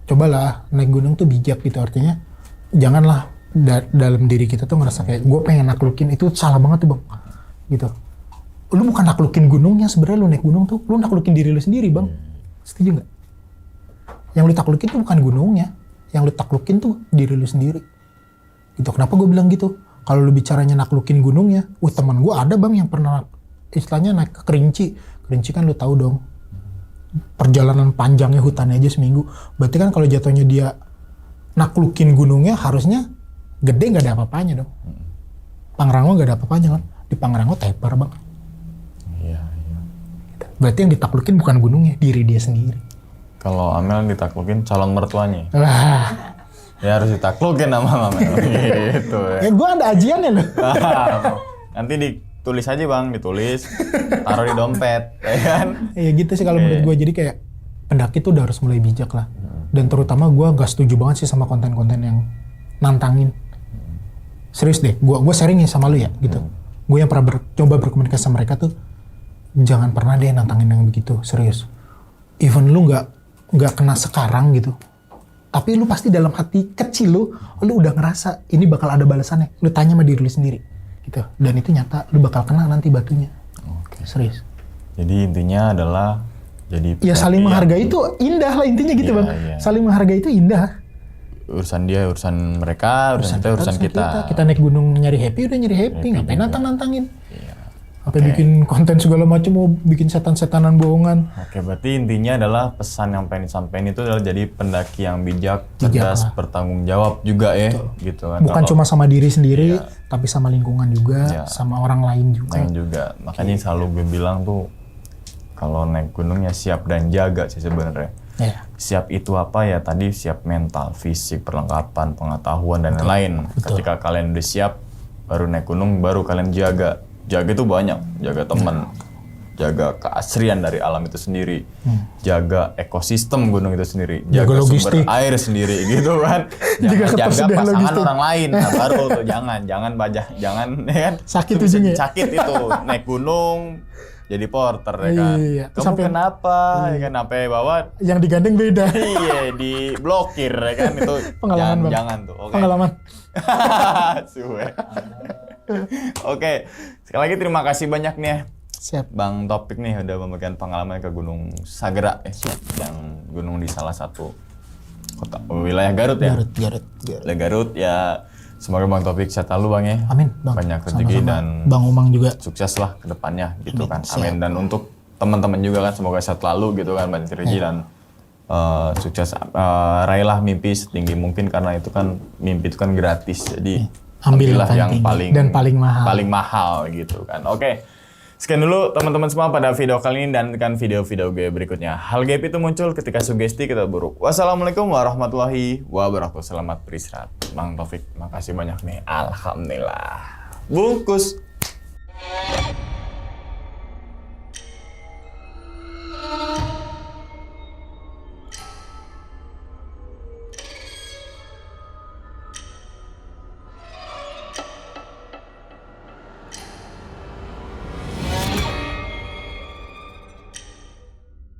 cobalah naik gunung tuh bijak gitu, artinya janganlah dalam diri kita tuh ngerasa kayak gue pengen naklukin, itu salah banget tuh bang. Gitu. Lu bukan naklukin gunungnya, sebenarnya lu naik gunung tuh lu naklukin diri lu sendiri bang. Setuju nggak? Yang lu taklukin tuh bukan gunungnya, yang lu taklukin tuh diri lu sendiri. Gitu. Kenapa gue bilang gitu? Kalau lu bicaranya naklukin gunungnya, teman gue ada bang yang pernah istilahnya naik ke Kerinci. Kerinci kan lu tahu dong, perjalanan panjangnya hutannya aja seminggu. Berarti kan kalau jatuhnya dia naklukin gunungnya harusnya gede, nggak ada apa-apanya dong. Pangrango nggak ada apa-apanya kan? Di Pangrango tepar bang. Iya. Berarti yang ditaklukin bukan gunungnya, diri dia sendiri. Kalau Amel ditaklukin calon mertuanya. Ya harus ditaklukin sama Amel. Gitu ya. Gue ada ajiannya loh. Nanti ditulis aja bang, taruh di dompet, ya kan? Iya gitu sih kalau menurut gue. Jadi kayak pendaki tuh udah harus mulai bijak lah. Dan terutama gue gak setuju banget sih sama konten-konten yang nantangin. Serius deh, gue sharing nih sama lu ya gitu. gue yang pernah coba berkomunikasi sama mereka tuh, jangan pernah deh nantangin yang begitu, serius. Even lu nggak kena sekarang gitu, tapi lu pasti dalam hati kecil lu udah ngerasa ini bakal ada balasannya. Lu tanya sama diri lu sendiri gitu, dan itu nyata, lu bakal kena nanti batunya. Oke. Serius. Jadi intinya adalah jadi Ya saling menghargai itu indah lah intinya gitu, Iya, Bang. iya. Saling menghargai itu indah. Urusan dia, urusan mereka, urusan kita. Kita naik gunung nyari happy, udah nyari happy, ngapain nantang-nantangin? Iya. Sampai bikin konten segala macam, mau bikin setan-setanan bohongan. Oke, berarti intinya adalah pesan yang pengen disampaikan itu adalah jadi pendaki yang bijak, cerdas, lah. bertanggung jawab juga ya, gitu kan. Bukan cuma sama diri sendiri, tapi sama lingkungan juga, Iya. sama orang lain juga. lain juga. Makanya selalu gue bilang tuh kalau naik gunung ya siap dan jaga sih sebenarnya. Ya. Siap itu apa ya? Tadi siap mental, fisik, perlengkapan, pengetahuan dan lain-lain. Ketika kalian udah siap, baru naik gunung, baru kalian jaga. Jaga itu banyak, jaga teman, jaga keasrian dari alam itu sendiri, jaga ekosistem gunung itu sendiri, Jaga jaga logistik. sumber air sendiri gitu kan. Jaga Jangan jaga ketersediaan pasangan logistik. orang lain. Nah, baru tuh jangan jangan ya kan. Sakit Itu bisa ujungnya. sakit itu naik gunung jadi porter ya kan. Iya. Kamu Sampai- kenapa? Ya kan sampai bawa Yang digandeng beda. iya diblokir ya kan itu. Pengalaman, Bang. jangan tuh. Oke. Pengalaman. Suwe. Oke, sekali lagi terima kasih banyak nih ya. Siap. Bang Topik nih udah membagikan pengalaman ke Gunung Sagera yang gunung di salah satu kota wilayah Garut ya. Garut. Wilayah Garut ya. Semoga Bang Topik sehat selalu Bang ya. Amin, Bang. Banyak rezeki Sama-sama. dan Bang Umang juga. sukses lah ke depannya gitu kan. Siap. Amin. Dan untuk teman-teman juga kan semoga sehat selalu gitu kan, banyak rezeki dan sukses. Raihlah mimpi setinggi mungkin karena itu kan mimpi itu kan gratis. Jadi Ambil ambillah yang tinggi paling dan paling mahal. Paling mahal gitu kan. Oke. Sekian dulu teman-teman semua pada video kali ini dan kan video-video gue berikutnya. Hal gaib itu muncul ketika sugesti kita buruk. Wassalamualaikum warahmatullahi wabarakatuh. Selamat beristirahat. Bang Taufik, makasih banyak nih. Alhamdulillah. Bungkus.